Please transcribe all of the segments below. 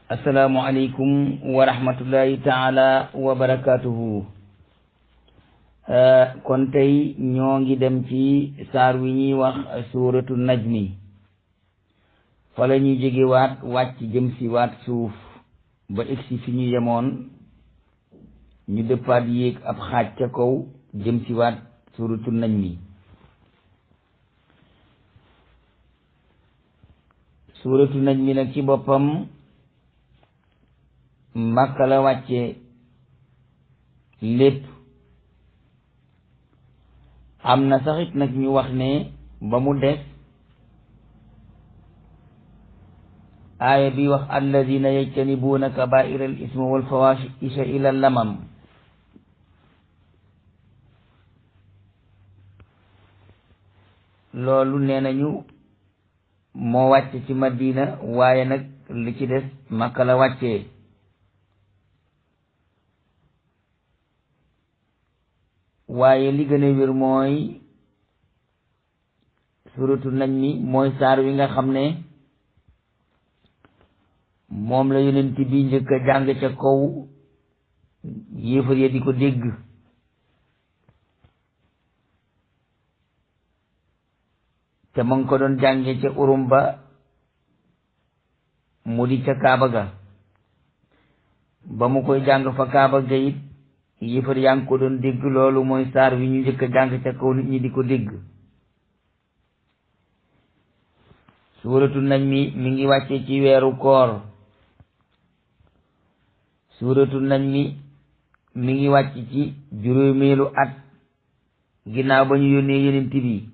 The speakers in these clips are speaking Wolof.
asalaamualeykum wa rahmatullahi taala wa barakatuhu. kon tey ñoo ngi dem ci saar wi ñuy wax suuratu najmi. fa la ñuy jóge waat wàcc jëm si waat suuf ba egsi fi ñu yemoon ñu dëppaat yéeg ab xaaj ca kaw jëm si waat suuratu najmi. suuratu najmi nag ci boppam Makka la wàcce lépp. am na saxit nag ñu wax ne ba mu des aaya bi wax alladina yajtanibuuna kabaira al isma wal fawahisha ila lamam. loolu nee nañu moo wàcce ci Madina, waaye nag li ci des Makka la wàccee. waaye li gën a wér mooy suratu najmi mooy saar wi nga xam ne moom la yonent bi njëkk a jàng ca kaw yéefar ya di ko dégg. te ma ngi ko doon jànge ca urum ba mu di ca kaaba ga. ba mu koy jàng fa kaaba ga it yéefar yaa ngi ko doon dégg. loolu mooy saar wi ñu njëkk a jàng ca kaw nit ñi di ko dégg. suuratu najmi mi ngi wàcce ci weeru koor. suuratu najmi mi ngi wàcc ci juróomeelu at ginnaaw ba ñu yónnee yonent bi.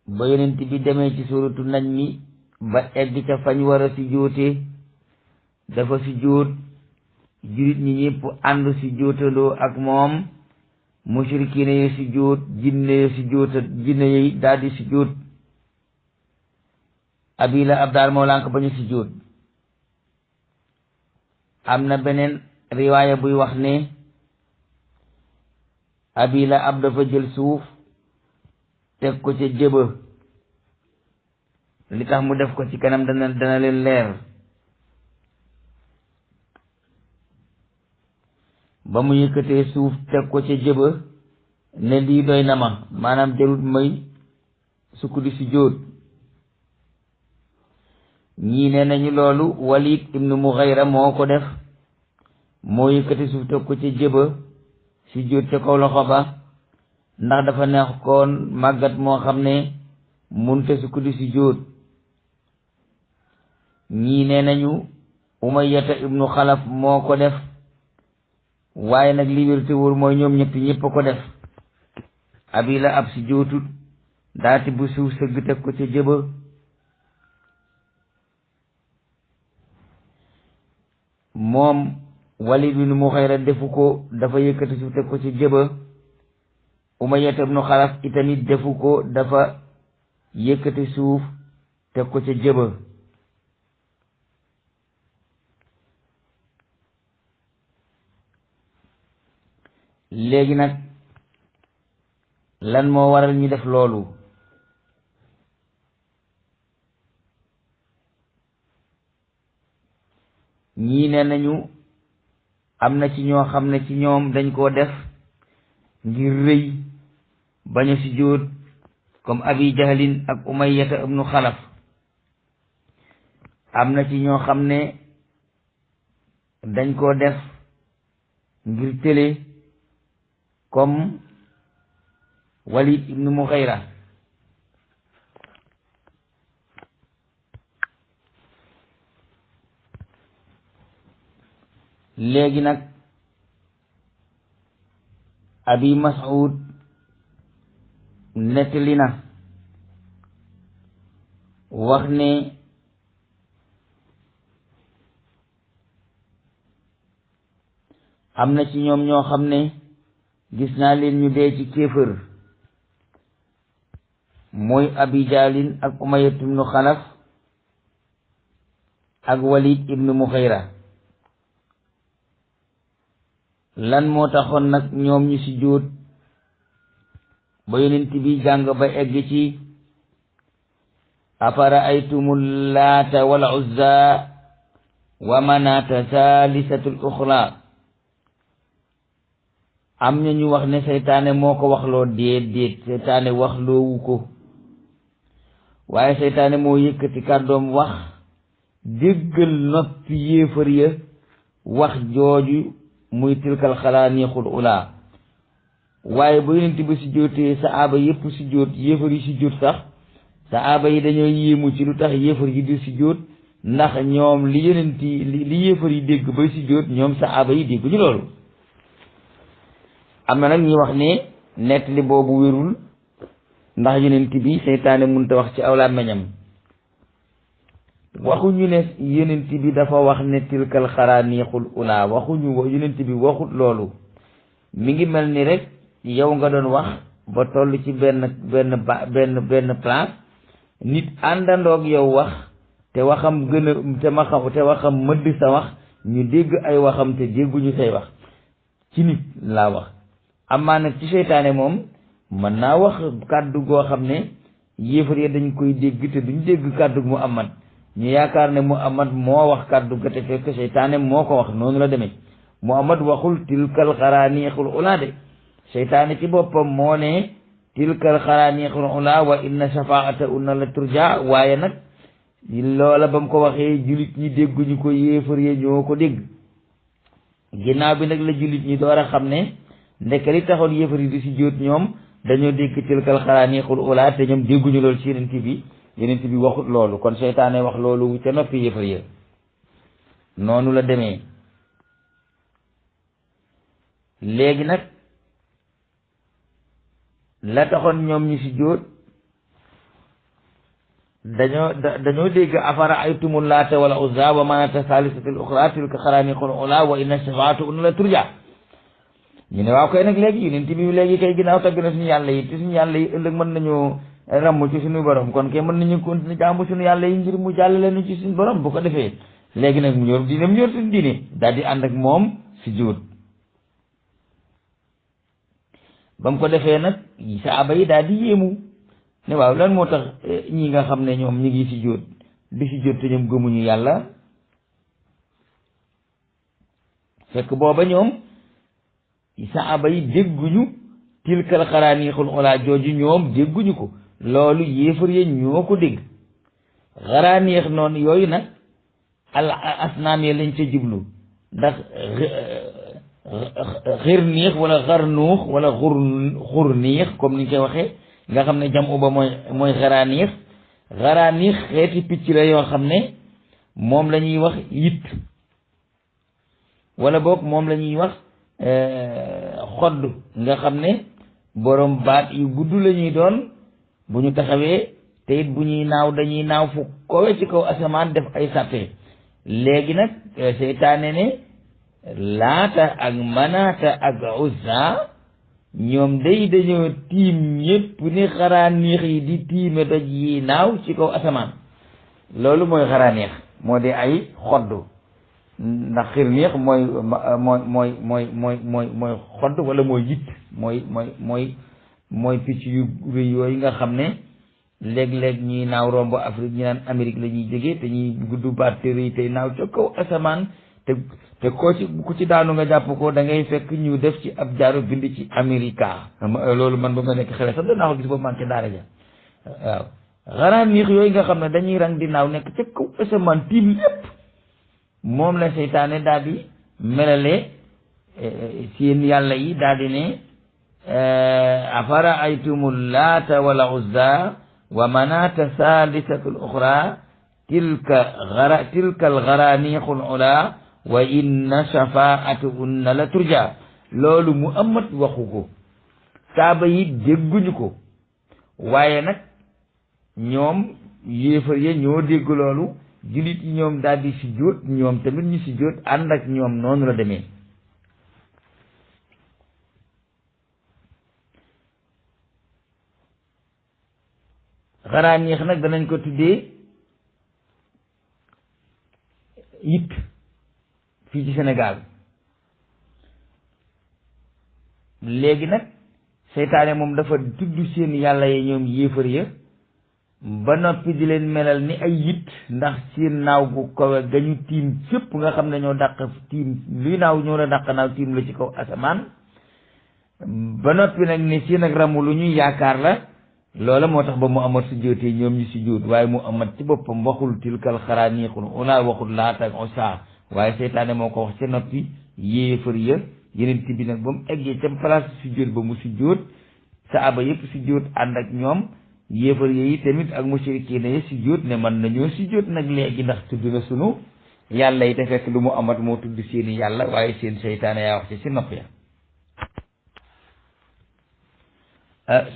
ba yonent bi demee ci suuratu najmi ba egg ca fañ war a sujjóote dafa sujjóot. jurit ñi ñëpp ànd si jóotandoo ak moom. mushrikiina yi si jóot, jinne yi daldi si jóot. Abi Lahab daal moo lànk bañu si jóot. am na beneen riwaaya buy wax ne Abi Lahab dafa jël suuf teg ko ca jëba. li tax mu def ko ci kanam dana leen leer. ba mu yëkkatee suuf teg ko ca jëba ne lii doy na ma, maanaam jarut may sukk di si jóot. ñii ne nañu loolu Walid ibnu Mughayra moo ko def. moo yëkkati suuf teg ko ca jëba si jóot ca kaw loxo ba, ndax dafa neex koon màggat moo xam ne munte sukk di si jóot. ñii ne nañu Umayyata ibnu Xalaf moo ko def. waaye nag li wér te wóor mooy ñoom ñëpp a ko def. Abi Lahab si jootut daati bu suuf sëgg teg ko ca jëba. moom Walid bin Mughayra defu ko, dafa yëkkati suuf teg ko ca jëba. Umayyata ibnu Xalaf itamit defu ko, dafa yëkkati suuf teg ko ca jëba. léegi nag lan moo waral ñu def loolu? ñii ne nañu am na ci ñoo xam ne ci ñoom dañ koo def ngir rëy bañ a sujjóot comme Abi Jahlin ak Umayyata ibnu Xalaf. am na ci ñoo xam ne dañ koo def ngir tële comme Walid ibnu Mughayra. léegi nag Abi Mas'ud nettali na wax ne am na ci ñoom ñoo xam ne gis naa leen ñu dee ci kéefër. mooy Abi Jahlin ak Umayyat ibnu Xalaf ak Walid ibnu Mughayra. lan moo taxoon nag ñoom ñu si jóot ba yonent bi jàng ba egg ci afara'aytumu laata wal uzza wa manaata saalisatul uxra am na ñu wax ne seytaane moo ko waxloo déet seytaane waxloowu ko waaye seytaane moo yëkkati kàddoom wax déggal noppi yéefar ya wax jooju muy tilkal xalaaniixul ula waaye ba yonent bi si jootee saaba yépp si joot yéefar yi si joot sax saaba yi dañoo yéemu ci lu tax yéefar yi di si joot ndax ñoom li yonent yi li yéefar yi dégg bay si joot ñoom saaba yi dégguñu loolu. am na nag ñu wax ne nettali boobu wérul ndax yonent bi seytaane mënta wax ci aw làmmiñam waxuñu ne yonent bi dafa wax ne tilkal xaraaniixul ula waxuñu yonent bi waxut loolu mi ngi mel ni rek yow nga doon wax ba toll ci benn place nit àndandoog yow wax te waxam gën a te waxam mëdd sa wax ñu dégg ay waxam te dégguñu say wax ci nit laa wax amaa nag ci seytaane moom mën naa wax kàddu goo xam ne yéefar ya dañ koy dégg te duñ dégg kàddu Muhammad ñu yaakaar ne Muhammad moo wax kàddu ga te fekk seytaane moo ko wax noonu la demee Muhammad waxul tilkal xaraaniixul ula de seytaane ci boppam moo ne tilkal xaraaniixul ula wa inna shafaata unna la turja waaye nag loola ba mu ko waxee jullit ñi dégguñu ko yéefar ya ñoo ko dégg ginnaaw bi nag la jullit ñi door a xam ne ndeke li taxoon yéefar yi di si jóot ñoom dañoo dégg tilkal xaraaniixul ula te ñoom dégguñu loolu ci yonent bi waxut loolu kon seytaane wax loolu ca noppi yéefar ya noonu la demee léegi nag la taxoon ñoom ñu si jóot dañoo dégg afara aytumu laata wala uzza wa manaata saalisatul uxra tilka xaraaniixul ula wa inna shafaatu unna la turja ñu ne waaw koy nag léegi yonent bi léegi kay ginnaaw tagg na suñu yàlla yi te suñu yàlla yi ëllëg mën nañu ramm ci suñu borom kon kay mën nañu continuer jaamu suñu yàlla yi ngir mu jàllale nu ci suñu borom bu ko defee léegi nag mu yor diine mu yor suñu diine daal di ànd ak moom si jóot ba mu ko defee nag saaba yi daal di yéemu ne waaw lan moo tax ñi nga xam ne ñoom ñi ngi si jóot di si jóot te ñoom gëmuñu yàlla fekk booba ñoom saaba yi dégguñu tilkal xaraaniixul ula jooju ñoom dégguñu ko loolu yéefar ya ñoo ko dégg xaraaniix noonu yooyu nag al asnaam ya lañ ca jublu ndax xirniix wala xarnuux wala xurniix comme ni ñu koy waxee nga xam ne jam uba mooy xaraaniix xeeti picc la yoo xam ne moom la ñuy wax yit wala boog moom la ñuy wax xodd nga xam ne borom baat yu gudd la ñuy doon bu ñu taxawee te it bu ñuy naaw dañuy naaw fu kowe ci kaw asamaan def ay sàppe léegi nag seytaane ne laata ak manaata ak uzza ñoom day dañoo tiim ñépp ni xaraaniix yi di tiime doj yi naaw ci kaw asamaan loolu mooy xaraaniix moo di ay xodd ndax xirniix mooy xodd wala mooy yitt mooy picc yu rëy yooyu nga xam ne léeg-léeg ñuy naaw romb Afrique ñi naan Amérique la ñuy jógee te ñuy gudd baat te rëy tey naaw ca kaw asamaan te ku ci daanu nga jàpp ko da ngay fekk ñu def ci ab jaaro bind ci Amerika loolu man ba ma nekk xale sax danaa ko gis boobu man ca daara ja waaw xaraaniix yooyu nga xam ne dañuy rang di naaw nekk ca kaw asamaan tiim lépp moom la seytaane daal di melale seen yàlla yi daal di ne afara aytumul laata wala uzza wa manaata saalisatul uxra tilka alxaraaniixul ula wa inna shafaatuhunna la turja loolu Muhammad waxu ko saaba yi dégguñu ko waaye nag ñoom yéefar ya ñoo dégg loolu jullit yi ñoom daal di si jóot ñoom tamit ñu si jóot ànd ak ñoom noonu la demee xaraaniix nag danañ ko tuddee it fii ci Sénégal léegi nag seytaane moom dafa tudd seen yàlla yi ñoom yéefar ya ba noppi di leen melal ni ay yit ndax seen naaw gu kawe gañu tiim fépp nga xam ne ñoo dàq tiim luy naaw ñoo la dàq naaw tiim la ci kaw asamaan ba noppi nag ne seen ak ramu lu ñuy yaakaar la loola moo tax ba mu amat su jootee ñoom ñu si jóot waaye mu amat ci boppam waxul tilkal xaraaniqun ula waxul laata ak osa waaye seytaane moo ko wax ca noppi yéefar ya yeneen bi nag ba mu eggee ca place si jóot ba mu si jóot saaba yëpp si jóot ànd ak ñoom yéefar yi tamit ak mushrikiina yi si jóot ne man nañoo si jóot nag léegi ndax tudd na sunu yàlla yi te fekk lu mu amat moo tudd seeni yàlla waaye seen seytaane yaa wax ci si nopp ya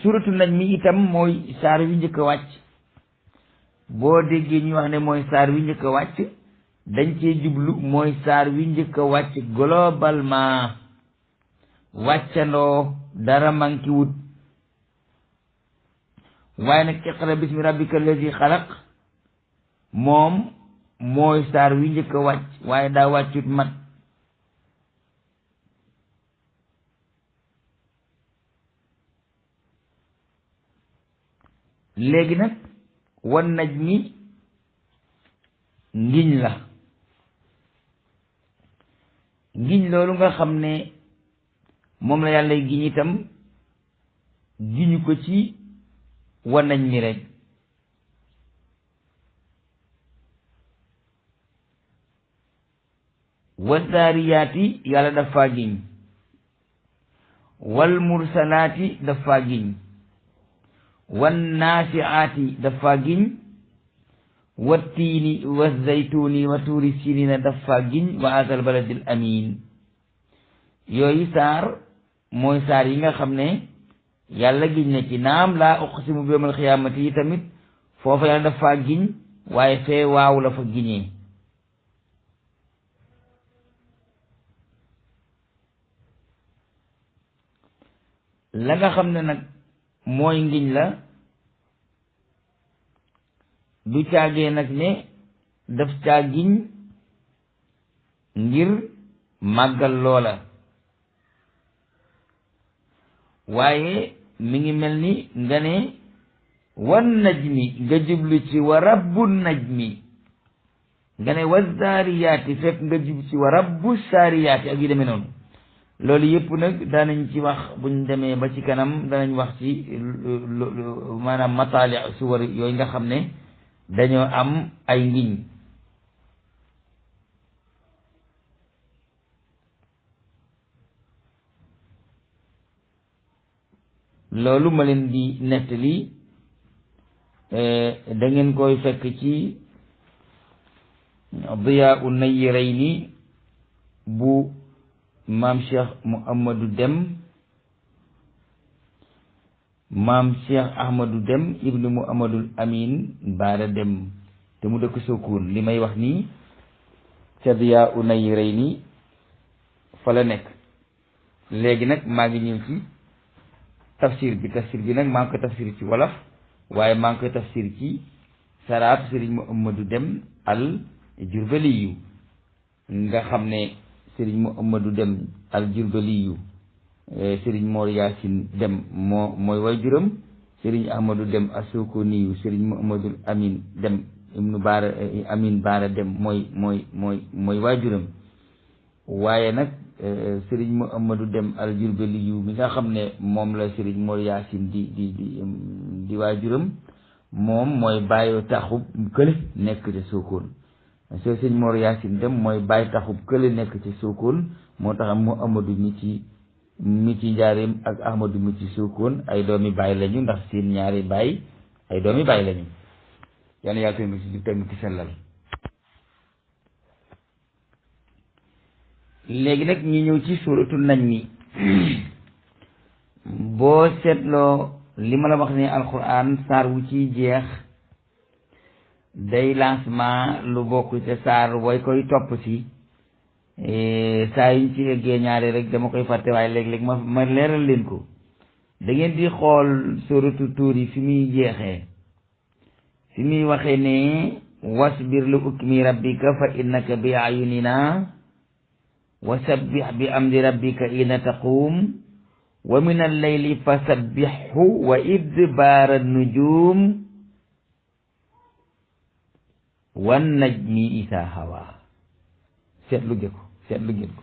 suratu najmi itam mooy saar wi njëkk a wàcc boo déggee ñu wax ne mooy saar wi njëkk a wàcc dañ cee jublu mooy saar wi njëkk a wàcc globalement wàccandoo dara manki wut waaye nag iqra bismi rabbika allazi xalaq moom mooy saar wi njëkk a wàcc waaye daa wàccut mat léegi nag wan najmi ngiñ la ngiñ loolu nga xam ne moom la yàlla giñ itam giñu ko ci wan najmi rek wasaariyaati yàlla dafa giñ wal mursalaati dafa giñ wan naasiaati dafa giñ wattiini wa zaytuuni wa tuuri sinina dafa giñ wa asal baladil amin yooyu saar mooy saar yi nga xam ne yàlla giñ na ci naam laa uqsimu bi yawmal xiyaamati yi tamit foofa yàlla dafa giñ waaye fee waaw la fa giñee la nga xam ne nag mooy ngiñ la du caagee nag ne daf caa giñ ngir màggal loola waaye mi ngi mel ni nga ne wan najmi nga jublu ci wa rabbu najmi nga ne wa zaariyaati fekk nga jublu ci wa rabbu saariyaati ak yu demee noonu loolu yëpp nag daanañ ci wax buñ demee ba ci kanam danañ wax ci maanaam mataali suwar yooyu nga xam ne dañoo am ay ngiñ loolu ma leen di nettali da ngeen koy fekk ci Diyaa Nayrayni bu maam Cheikh Mouhamadou Dem maam Cheikh Ahmadou Dem ibnu Mouhamadul Amin Baara Dem te mu dëkk Sokone li may wax nii ca Diyaa Nayrayni fa la nekk léegi nag maa ngi ñëw ci tafsir bi nag maa ngi ko tafsir ci wolof waaye maa ngi koy tafsir ci saraatu Sëriñ Mouhamadou Dem al Jurbaliyu nga xam ne Sëriñ Mouhamadou Dem al Jurbaliyu Sëriñ Mor Yaasin Dem mooy waajuram Sëriñ Ahmadou Dem as-Sokoniyu Sëriñ Mouhamadul Amin Dem ibnu Baara Amin Baara Dem mooy waajuram waaye nag Sëriñ Mouhamadou Dem al Jurbaliyu mi nga xam ne moom la Sëriñ Mor Yaasin di waajuram moom mooy bàyyi taxub kële nekk ca Sokone Sëriñ Mor Yaasin Dem mooy bàyyi taxub kële nekk ci Sokone moo tax mu Amadou mi ci njaareem ak Ahmadou mi ci Sokone ay doomi baay lañu ndax seen ñaari baay ay doomi baay lañu yàlla yàlla teg ci jub teg ci sellal léegi nag ñu ñëw ci suuratu najmi boo seetloo li ma la wax ne alquran saar wu ciy jeex day lancement lu bokk ca saar way koy topp si saa yuñ ci eggee ñaari rek dama koy fàtte waaye léeg-léeg ma leeral leen ko da ngeen di xool suratu tuur yi fi muy jeexee fi muy waxee ne wasbir li hukmi rabbika fa innaka bi ayunina wa sabbih bi amdi rabbika ina taqum wa min al-layli fasabbihhu wa idbaara nujum wan najmi isaa hawaa seetlu ngeen ko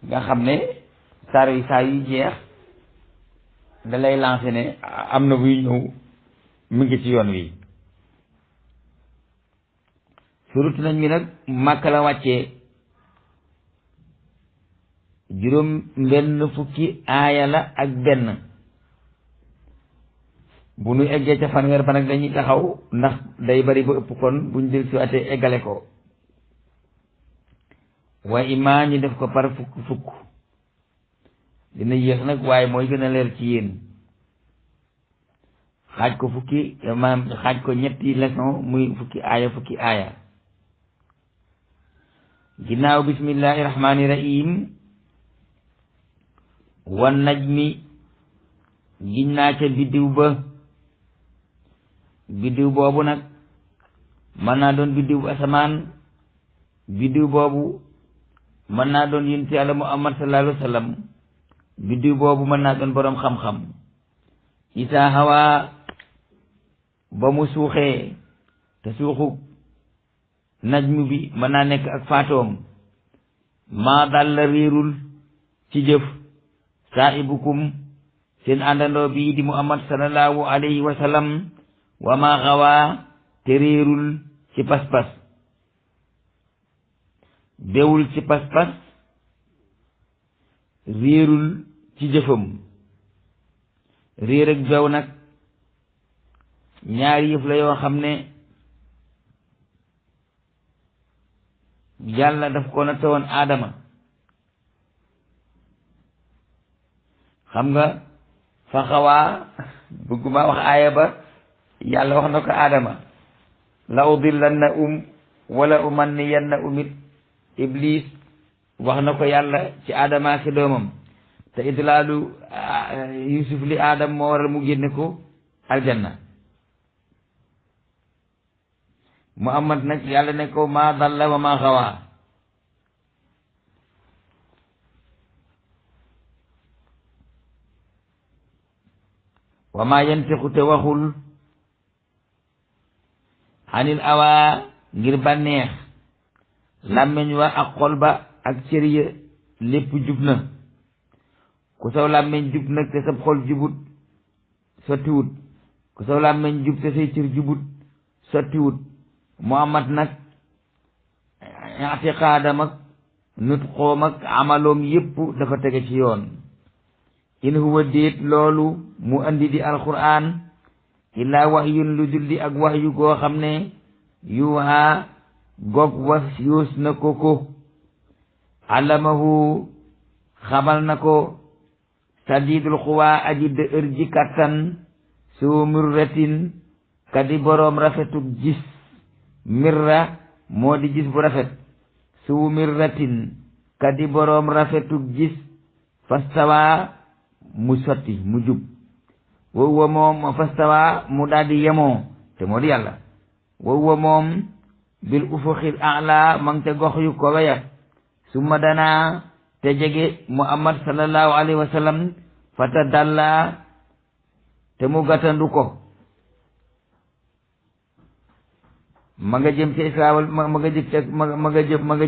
nga xam ne saar yi saa yu jeex da lay lancé ne am na buy ñëw mu ngi ci yoon wi. suratu najmi nag Màkka la wàccee juróom benn fukki aaya la ak benn. bu nu eggee ca fanweer ba nag dañuy taxaw ndax day bari ba ëpp kon buñ del si atee eggale ko waaye imaa ñu def ko par fukk dina yéex nag waaye mooy gën a leer ci yéen xaaj ko fukki maanaam xaaj ko ñetti leçon muy fukki aaya ginnaaw bismillahi rahmaani rahim wan najmi giñ naa ca biddiw ba biddiw boobu nag mën naa doon biddiw asamaan biddiw boobu mën naa doon yonent Yàlla Muhammad sallallahu alayhi wa sallam biddiw boobu mën naa doon boroom xam-xam isaa hawaa ba mu suuxee te suuxu najmu bi mën naa nekk ak faatoom maa dal la réerul ci jëf saahibukum seen àndandoo bii di Muhammad sallallahu alayhi wa sallam wa maa xawaa te réerul ci pas-pas bewul ci pas-pas réerul ci jëfam réer ak bew nag ñaari yëf la yoo xam ne yàlla daf ko nattoon aadama xam nga fa xawaa bëgguma wax aaya ba yàlla wax na ko aadama la udillanna wala umanniyanna it iblis wax na ko yàlla ci aadama ak doomam te idlaalu yusuf li aadam moo waral mu génne ko aljanna muhammad nag yàlla ne ko maa dalla wa maa xawaa wa maa yantiqu te waxul anil awaa ngir bànneex làmmiñ wa ak xol ba ak cër ya lépp jub na ku saw làmmiñ jub nag te sab xol jubut sottiwut ku saw làmmiñ jub te say cër jubut sottiwut muhammad nag i'tiqaadam ak nutqoom ak amaloom yépp dafa tege ci yoon in huwa déet loolu mu andi di alquran illaa wahyun lu dul di ak wahyu goo xam ne yuuhaa gog was yoos na ko allamahu xamal na ko sadidul xuwaa aji dëër ji kattan suu mirratin kadi boroom rafetug gis mirra moo di gis bu rafet suu mirratin kadi boroom rafetug gis fastawa mu sotti mu jub wowwa moom fastawa mu daldi yemoo te moo di yàlla wowwa moom bil ufuqil a'la mang te gox yu ko weya summa danaa te jege muhammad sallallahu alayhi wa sallam fata dalla te mu gàttandu ko ma nga jëm ca israel ma nga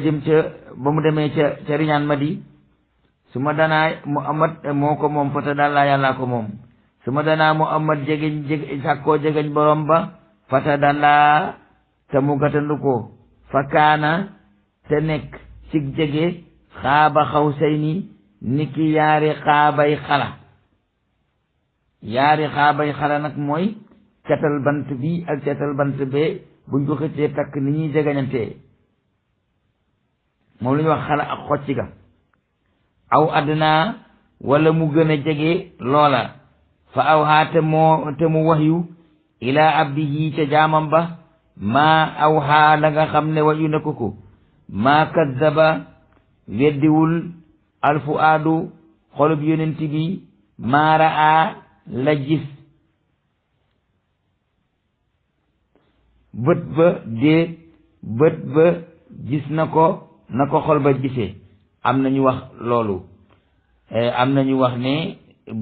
jëm ca ba mu demee ca riñaan ma di summa danaa muhammad moo ko moom fata dalla yàllaa ko moom summa danaa muhammad jege sàkkoo jegeñ borom ba fata dalla te mu gàttandu ko fa kaana te nekk ci jege xaaba xawsayni niki yaari xaabay xala nag mooy catal bant bi ak catal bant bee buñ ko xëccee takk ni ñuy jegeñantee moom la ñuy wax xala ak xocc ga aw adnaa wala mu gën a jege loola fa aw haa te mu waxyu ilaa abdihi ca jaamam ba maa aw haa la nga xam ne waxyu na ko maa kazzaba weddiwul alfuaadu xolub yonent bi maa raa la gis bët ba gis na ko xol ba gisee am na ñu wax loolu am na ñu wax ne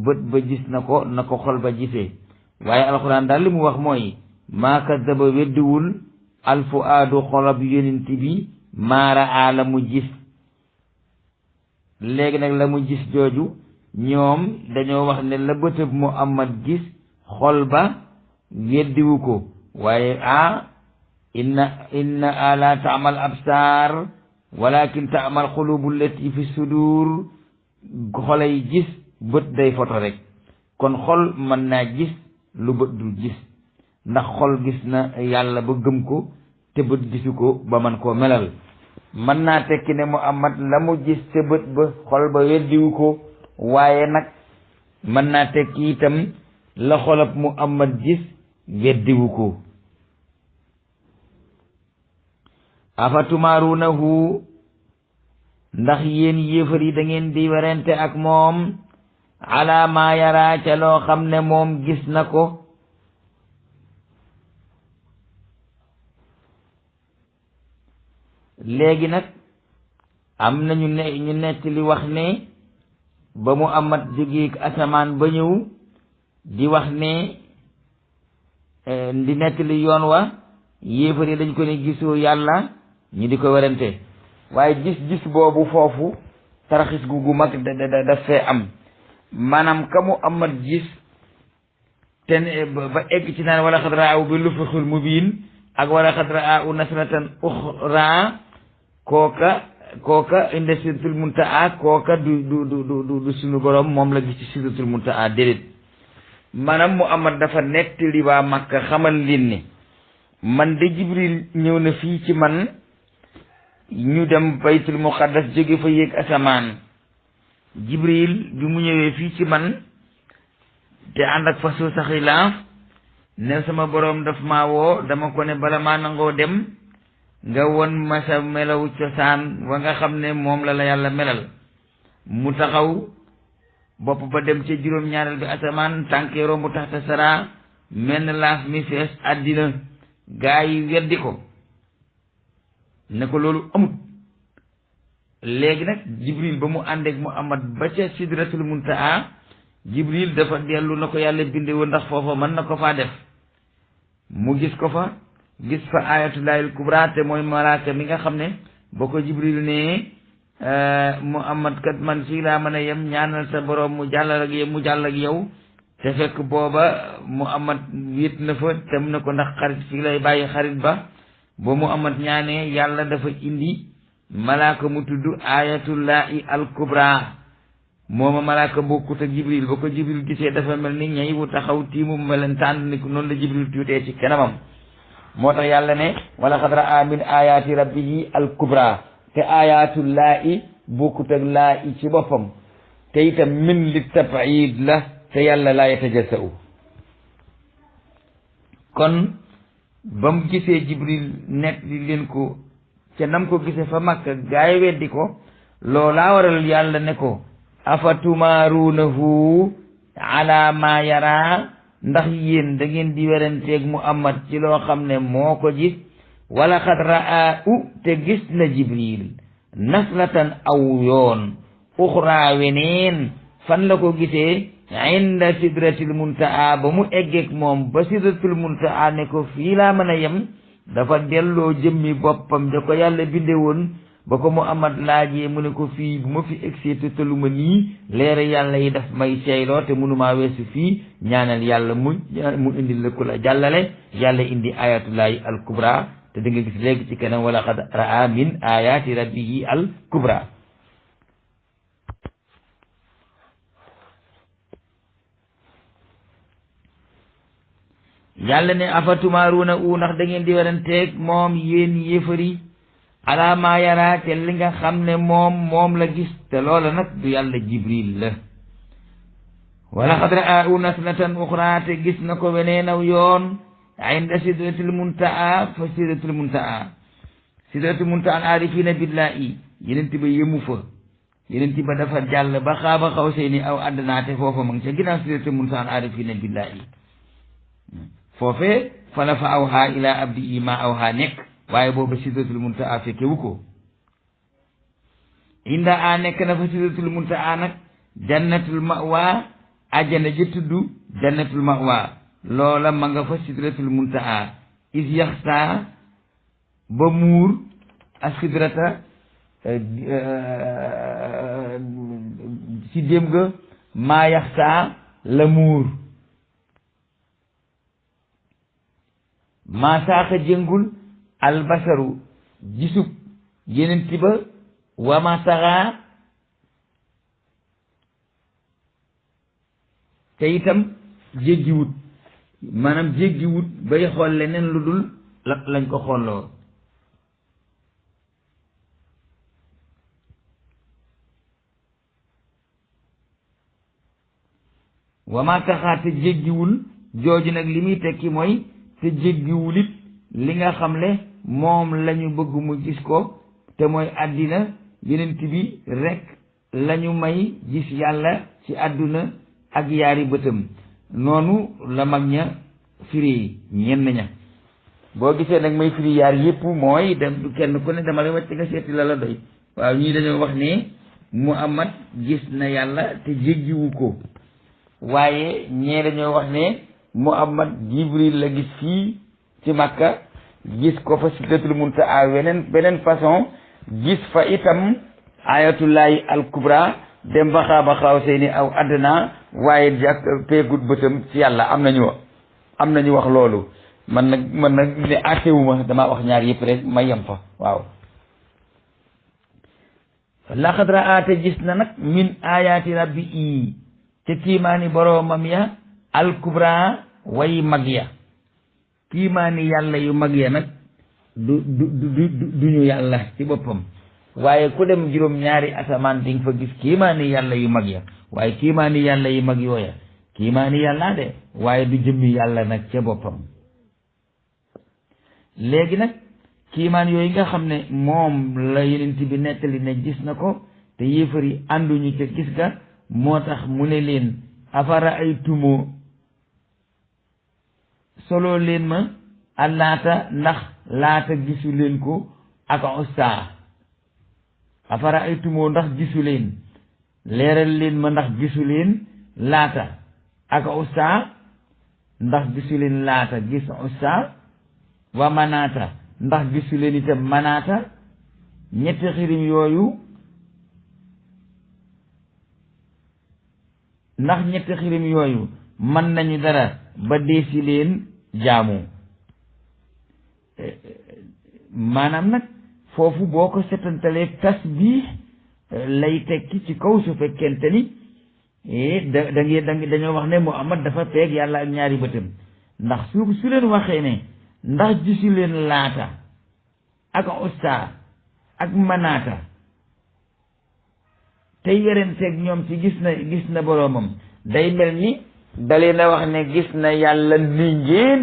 bët ba gis na ko xol ba gisee waaye alxuraan daal li mu wax mooy maa kazzaba weddiwul alfuaadu xolob yonent bi maara a la mu gis. léegi nag la mu gis jooju ñoom dañoo wax ne la bëtëb Muhammad gis xol ba weddiwu ko waaye inna la taamal absaar walakin taamal xulubu lati fi sudur xolay gis bët day foto rek kon xol mën naa gis lu bët du gis ndax xol gis na yàlla ba gëm ko te bët gisu ko ba man koo melal mën naa tekki ne Muhammad la mu gis te bët ba xol ba weddiwu ko waaye nag mën naa tekki itam la xolab Muhammad gis weddiwu ko. afatumaarunahu ndax yéen yéefar yi da ngeen di werante ak moom ala ma yara ca loo xam ne moom gis na ko. léegi nag am na ñu nekk li wax ne ba Muhammad jóge asamaan ba ñëw di wax ne di nekk li yoon wa yéefar yi dañ ko ne gisoo yàlla ñu di ko werante waaye gis-gis boobu foofu taraxis gu mag daf fee am maanaam ka Muhammad gis te ba egg ci naan wala xad raaw bi lufuxul mubiin ak wala xad raaw nasratan uxra kooka inda sidratul muntaha kooka du suñu borom moom la gis ci sidratul muntaha déedéet maanaam Muhammad dafa nettali waa Makka xamal leen ne man de Jibril ñëw na fii ci man ñu dem baytul muqaddas jóge fa yéeg asamaan Jibril bi mu ñëwee fii ci man te ànd ak façon sa xilaaf ne sama borom daf maa woo dama ko ne bala maa nangoo dem nga won ma sa melaw cosaan wa nga xam ne moom la yàlla melal mu taxaw bopp ba dem ca juróom-ñaareel bi asamaan tànkee rombu taxta sara menn laaf mi fees àddina gaa yi weddi ko ne ko loolu amut. léegi nag Jibril ba mu àndeek Muhammad ba ca sidratul muntaha Jibril dafa dellu na ko yàlla binde woon ndax foofa mën na ko faa def mu gis ko fa gis fa ayatullahil kubra te mooy malaaka mi nga xam ne boo ko Jibril ne Muhammad kat man fii laa mën a yem ñaanal sa borom mu jàll ak yow te fekk booba Muhammad wéet na fa te mu ne ko ndax xarit fii lay bàyyi xarit ba Muhammad ñaanee yàlla dafa indi malaaka mu tudd ayatullahi al kubra mooma malaaka bokkut ak Jibril ba ko Jibril gisee dafa mel ni ñay wu taxaw tiimu melentaan ni noonu la Jibril tuutee ci kanamam moo tax yàlla ne wala xad raa min ayati rabbihi al kubra te ayatullahi bokkut ak laa i ci boppam te itam min li tabaid la te yàlla laa yatajassau kon ba mu gisee Jibril nekk di leen ko ca nam ko gisee fa Makka gaay weddi ko loolaa waral yàlla ne ko afatumaarunahu ala ma yara ndax yéen da ngeen di weranteeg Muhammad ci loo xam ne moo ko gis wala xad raa te gis na Jibril naslatan aw yoon uxra weneen fan la ko gisee inda sidratil muntaha ba mu eggeeg moom ba sidratul muntaha ne ko fii laa mën a yem dafa delloo jëmmi boppam da ko yàlla binde woon ba ko Muhammad laajee mu ne ko fii bu ma fi egsee te tëluma nii leere yàlla yi daf may seeyloo te mënumaa weesu fii ñaanal yàlla mu indi la ku la jàllale yàlla indi ayatullahi al kubra te da nga gis léegi ci kanam wala qad raa min ayati rabbihi al kubra yàlla ne afatumaaruuna ndax da ngeen di weranteeg moom yéen yéefari ala ma yara te li nga xam ne moom la gis te loola nag du yàlla Jibril la wala xad raa naslatan uxra te gis na ko weneen aw yoon inda sidratil muntaha fa sidratul muntaha al arifina billahi yenent ba yëmu fa yenent ba dafa jàll ba xaaba xaw seeni aw àddanaate foofa ma ngi ca ginnaaw sidratul muntaha al arifina billahi foofee fala fa awha ila abdi ma awha nekk waaye booba sidratul muntaha fekkewu ko inda a nekk na fa sidratul muntaha nag jannatul mawa ajjana ji tudd jannatul mawa loola ma nga fa sidratul muntaha is yaxsa ba muur asidrata si déem ga maa yaxsaa la muur maa saaxa jëngul albasaru gisub yenent ba wa ma taxaa te itam jéggiwut maanaam jéggiwut bay xool leneen lu dul lañ ko xooloo wa ma taxaa te jéggiwul jooju nag li muy tekki mooy te jéggiwul it li nga xamle moom lañu bëgg mu gis ko te mooy àddina yenent bi rekk lañu may gis yàlla ci àdduna ak yaari bëtam noonu la mag ña firi ñenn ña boo gisee nag may firi yaar yépp mooy dem du kenn ku ne dama lay wàcc nga seeti la doy waaw ñii dañoo wax ne Muhammad gis na yàlla te jéggiwu ko waaye ñee dañoo wax ne Muhammad Jibril la gis fii ci Makka gis ko fa Sidratul Muntaha beneen façon gis fa itam ayatullahi al-kubra dem ba xaaba xaaw seeni aw àddina waaye jàkk peegut bëtam ci yàlla am nañu wax loolu man nag ne àttewuma damaa wax ñaar yëpp rek ma yem fa waaw laqad raa te gis na nag min ayaati rabbi i ca kiimaani boroomam ya al-kubra way mag ya kiimaani yàlla yu mag ya nag duñu yàlla ci boppam waaye ku dem juróom-ñaari asamaan di nga fa gis kiimaani yàlla yu mag ya waaye kiimaani yàlla yu mag yooya kiimaani yàlla de waaye du jëmmi yàlla nag ca boppam léegi nag kiimaan yooyu nga xam ne moom la yenent bi nettali ne gis na ko te yéefar yi ànduñu ca gis ga moo tax mu ne leen afara ay tumoo solo leen ma allaata ndax laata gisu leen ko ak usta afara ay tumoo ndax gisu leen leeral leen ma ndax gisu leen laata ak usta ndax gisu leen laata gis usta wa manaata ndax gisu leen itam manaata ñetti xirim yooyu ndax ñetti xirim yooyu mën nañu dara ba deesi leen jaamu maanaam nag foofu boo ko setantalee tasbih lay tekki ci kaw su fekkente ni dañoo wax ne Muhammad dafa peeg yàlla ak ñaari bëtam ndax su leen waxee ne ndax gisu leen laata ak usta ak manaata tey werenteeg ñoom ci gis na boroomam day mel ni dalee na wax ne gis na yàlla ni ngeen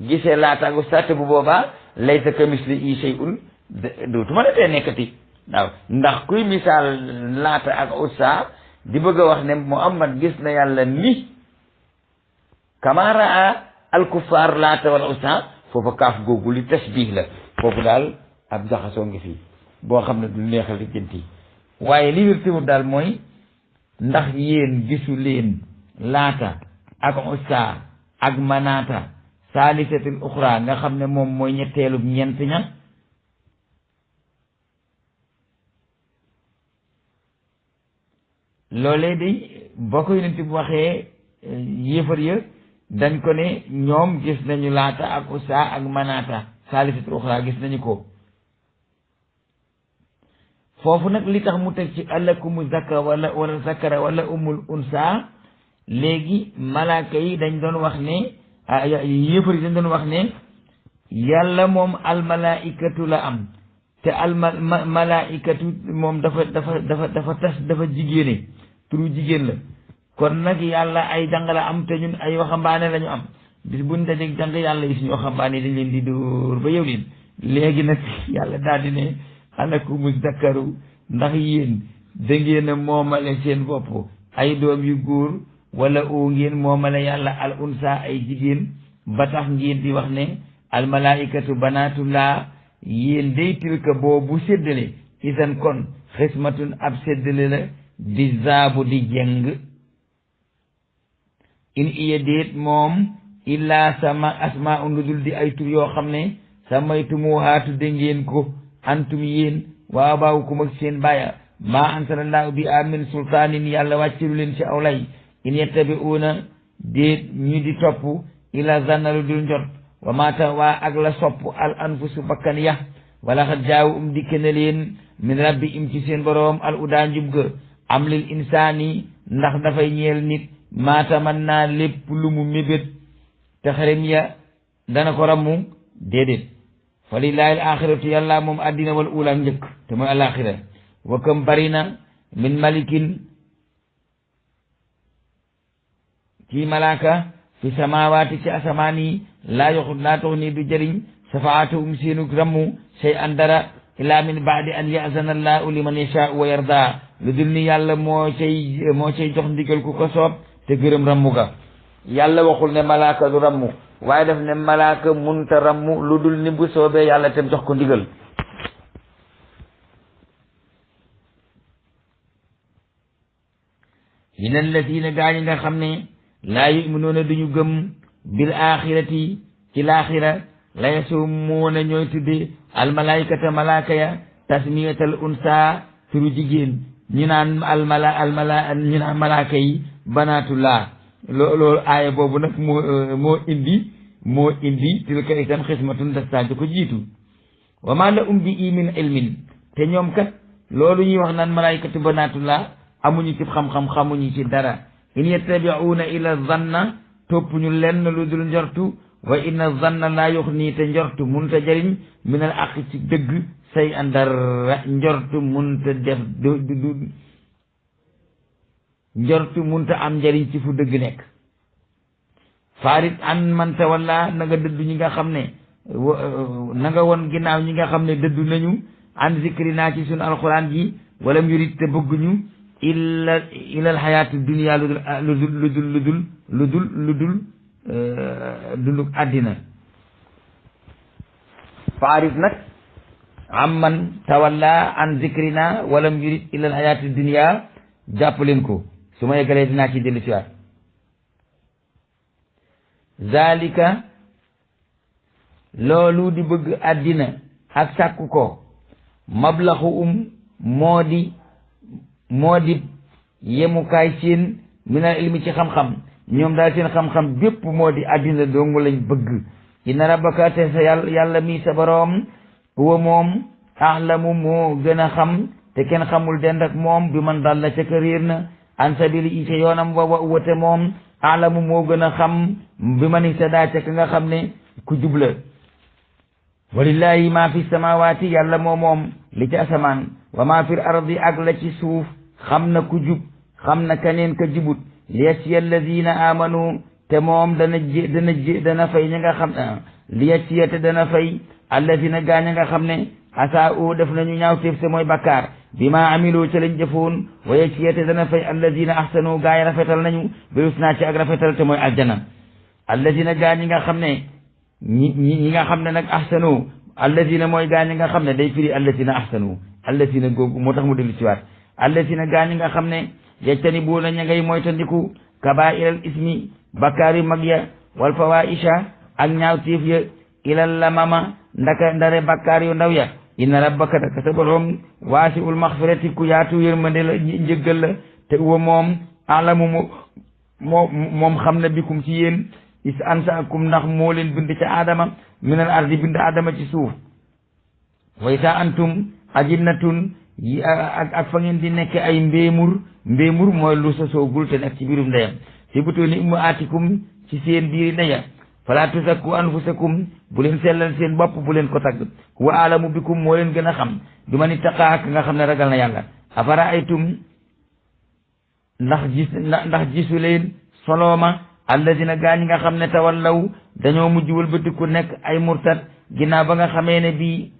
gisee laata ak usta te bu boobaa laysa kamislihi shay'un dootuma la tee nekkati waaw ndax kuy misaal laata ak usta di bëgg a wax ne Muhammad gis na yàlla ni kama raa al kuffar laata wal usta foofa kaaf googu li tasbih la foofu daal ab jaxasoo ngi fii boo xam ne du neexal di jënti waaye li wér téwul daal mooy ndax yéen gisu leen laata ak usta ak manaata saalisatul uxra nga xam ne moom mooy ñetteelub ñeent ña loolee day boo ko yonent bu waxee yéefar ya dañ ko ne ñoom gis nañu laata ak usta ak manaata saalisatul uxra gis nañu ko foofu nag li tax mu teg ci alakumu zakka wala zakara wala umul unsa léegi malaaka yi dañ doon wax ne yéefar yi dañ doon wax ne yàlla moom almalaikatu la am te almalaikatu moom dafa jigéene turu jigéen la kon nag yàlla ay jàng la am te ñun ay waxambaane la ñu am bis buñ dajeeg jàng yàlla yi suñu waxambaane dañ leen di dóor ba yow leen léegi nag yàlla daal di ne alakumu zakaru ndax yéen da ngeen a moomale seen bopp ay doom yu góor wala oo ngeen moomale yàlla al unsa ay jigéen ba tax ngeen di wax ne al malaikatu banatullah yéen day tilka boobu séddale isan kon xismatun ab séddale la di zaabu di jeng in iya déet moom illaa sama asmaa un lu dul di ay tur yoo xam ne sammaytumuhaa tudde ngeen ko antum yéen wa abaawukum ak seen baaya maa anzalallahu bi amin sultaanin yàlla wàccilu leen ci aw lay in yattabi'uuna déet ñu di topp ila zanna lu dul njort wa maa tahwaa ak la sopp al anfusu bakkan ya wala xat jaawu dikke na leen min rabbi im ci seen boroom al udaa njub ga am lil insaani ndax dafay ñeel nit maa tamanna lépp lu mu mébét te xarem ya dana ko rammu déedéet fa lillahi al axiratu yàlla moom addina wal ula njëkk te mooy alaxira wa kam bari na min malikin ci malaaka fi samawaati ci asamaan yi laa tox nii du jëriñ safaatuhum seenug rammu sey an dara illa min baadi an yazana allahu liman yashaau wa yarda lu dul ni yàlla moo cay jox ndigal ku ko soob te gërëm rammu ga yàlla waxul ne malaaka du rammu waaye daf ne malaaka munta rammu lu dul ni bu soobee yàlla tem jox ko ndigal ina allatina gaañi nga xam ne laa yuminuuna duñu gëm bil axirati ci laaxira la yasumuuna ñooy tudde almalaykata malaaka ya tasmiyatal unsa turu jigéen ñu naan ñu naan malaaka yi banaatullah loolu aaya boobu nag moo indi tilka itam xismatun dastaa ko jiitu wa ma la bi min ilmin te ñoom kat loolu ñuy wax naan malaykatu banaatullah amuñu ci xam-xam xamuñu ci dara in yattabi'uuna ila zanna topp ñu lenn lu dul njortu wa inna zanna laa yuxni te njortu munta jëriñ minal aq ci dëgg say andar njortu munta def du njortu munta am njëriñ ci fu dëgg nekk farit an man tawalla na nga dëddu ñi nga xam ne na nga won ginnaaw ñi nga xam ne dëddu nañu an zikrina ci sunu alquran ji wala mu yurit te bëgguñu illa alxayaatu dunia lu dul dunduk àddina faarif nag amman tawalla an zikrina walam yurid illa alxayaatu dunia jàpp leen ko su ma yeggalee dinaa ci dellu siwaat zalika loolu di bëgg àddina ak sàkku ko mablaxu moo di yemukaay seen minal ilmi ci xam-xam ñoom daal seen xam-xam bépp moo di àddina dongu lañ bëgg inna rabbaka te sa yàlla mi sa boroom huwa moom ahlamu moo gën a xam te kenn xamul dend ak moom bi man dalla ca ka réer na an sabili i ca yoonam wa wate moom ahlamu moo gën a xam bi man ihtada ca ka nga xam ne ku jubla walillahi ma fi samawati yàlla moom li ci asamaan wa ma fi ardi ak la ci suuf xam na ku jub xam na kaneen ka jubut liyajziya alladina amanu te moom dana fay ñi nga xam liyajziya te dana fay alladina gaañ nga xam ne asaa'u def nañu ñaawteef te mooy bakkaar bi ma amilu ca lañ jëfoon wa yajziya te dana fay alladina ahsanu gaay rafetal nañu bil husna ci ak rafetal te mooy aljana alladina gaañ nga xam ne ñi nga xam ne nag ahsanu alladina mooy gaañ nga xam ne day firi alladina ahsanu alladina googu moo tax mu dellu ci waat alladina gaañ nga xam ne yajtanibuuna ña ngay moytandiku kabaa'iral ismi bakkaari mag ya wal fawaisha ak ñaawteef ya ilal lamama ndare bakkaar yu ndaw ya inna rabbaka daka sa borom waasi'ul maxfirati ku yaatu yërmande la njëggal la te uwa moom alamu moom xam na bikum ci yéen is ansaakum ndax moo leen bind ca aadama minal ardi bind aadama ci suuf wa isa antum ajinnatun ak fa ngeen di nekk ay mbéemur mooy lu sosoogul te nekk ci biirum ndeyam fi butuuni ummaatikum ci seen biiri ndeya fala tusakku anfusakum bu leen sellal seen bopp bu leen ko tagg wa alamu bikum moo leen gën a xam bi man ittaqaa nga xam ne ragal na yàlla afara aytum ndax gisu leen solooma alladina gaa ñi nga xam ne tawallaw dañoo mujj wëlbatiku nekk ay murtad ginnaaw ba nga xamee ne bii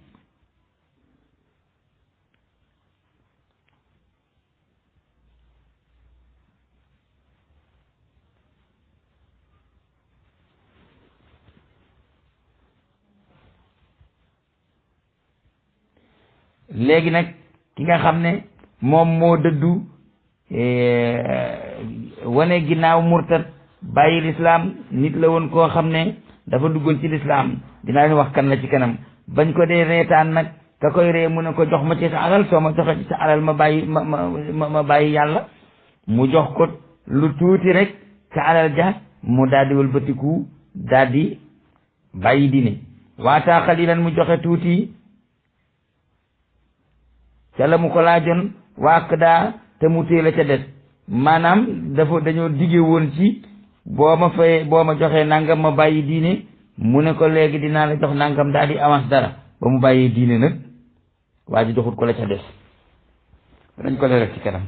léegi nag ki nga xam ne moom moo dëddu wane ginnaaw murtad bàyyi lislaam nit la woon koo xam ne dafa duggoon ci lislaam dinaa leen wax kan la ci kanam bañ ko dee reetaan nag ka koy ree mu ne ko jox ma ci sa alal soo ma joxe ci sa alal ma bàyyi yàlla mu jox ko lu tuuti rek ca alal ja mu daldi wëlbatiku daldi bàyyi diine waataa xalilan mu joxe tuuti ca la mu ko laajoon waak daa te mu téela ca des maanaam dañoo dige woon ci boo ma joxee nangam ma bàyyi diine mu ne ko léegi dinaa la jox nangam daal di avance dara ba mu bàyyee diine nag waa ji joxut ko la ca des dañ ko leeral ci kanam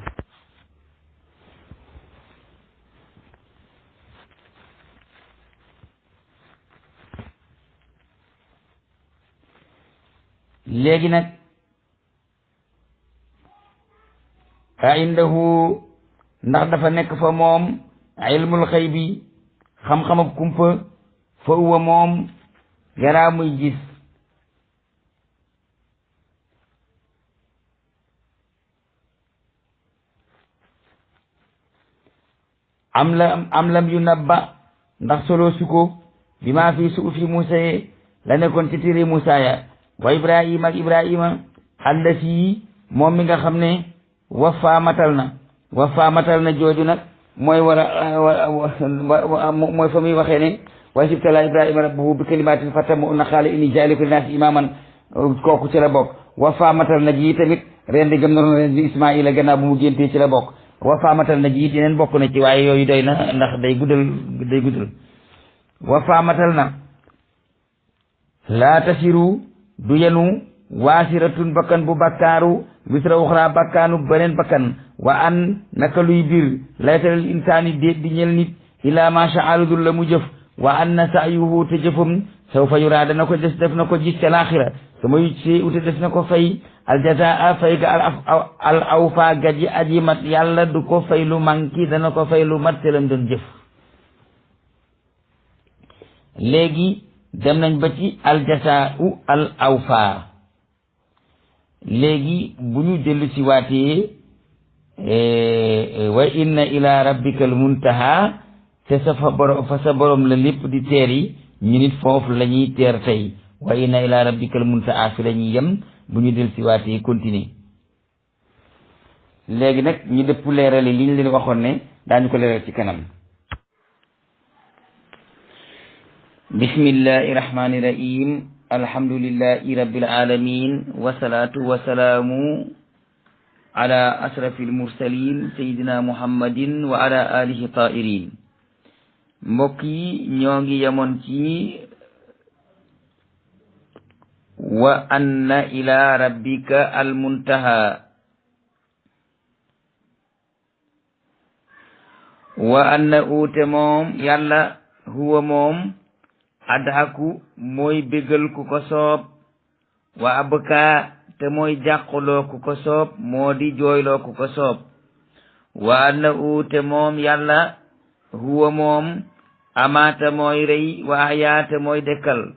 léegi nag a indahu ndax dafa nekk fa moom ilmul xaybi xam-xamab kumpa fa huwa moom yaraa muy gis am lam yu nabba ndax solo suko bi maa fi suufi Muusa la nekkoon ci téere Muusa ya wa Ibrahima ak Ibrahima allati moom mi nga xam ne wafa matal na jooju nag mooy mooy fa muy waxee ne wa sibtala Ibrahima rabbuhu bi kalimatin fatamma qaala inni jaa'iluka linnaasi imaaman kooku ci la bokk wafa matal na ji tamit ren di gëm na ren di Ismaila gannaaw bu mu géntee ci la bokk wafa matal na ji yeneen bokk na ci waaye yooyu doy na ndax day guddal wafa matal na laa tasiru du yenu waasiratun bakkan bu bakkaaru wisra uxra bakkaanu beneen bakkan wa an naka luy bir laytalal insaani déet di ñel nit ila ma sha'aludul la mu jëf wa anna sa'yuhu te jëfam sawfa yura dana ko def na ko gis ca laaxira sama yu ci ute des na ko fay aljazaa fay ga al awfa gaji aji mat yàlla du ko fay lu manki dana ko fay lu mat te lam doon jëf léegi dem nañ ba ci aljasaau al awfa léegi bu ñu dellu si waatee wa inna ila rabbika al muntaha te sa borom la lépp di teer yi ñu nit foofu la ñuy teer tey wa inna ila rabbika al muntaha fi la ñuy yem bu ñu dellu si waatee continuer léegi nag ñu dëpp leerali li ñu leen waxoon ne daañu ko leeral ci kanam bismillahi rahmani rahim alhamdulillahi rabbil alamin wasalaatu wasalaamu ala asrafil mursalin sayidina muhammadin wa ala alihi tairin mbokk yi ñoo ngi yemoon ci wa anna ila rabbika almuntaha wa anna uute moom yàlla huwa moom adhaku mooy bégal ku ko soob wa abka te mooy jàquloo ku ko soob moo di jooyloo ku ko soob wa anna uute moom yàlla huwa moom amaata mooy rey wa ahyaata mooy dekkal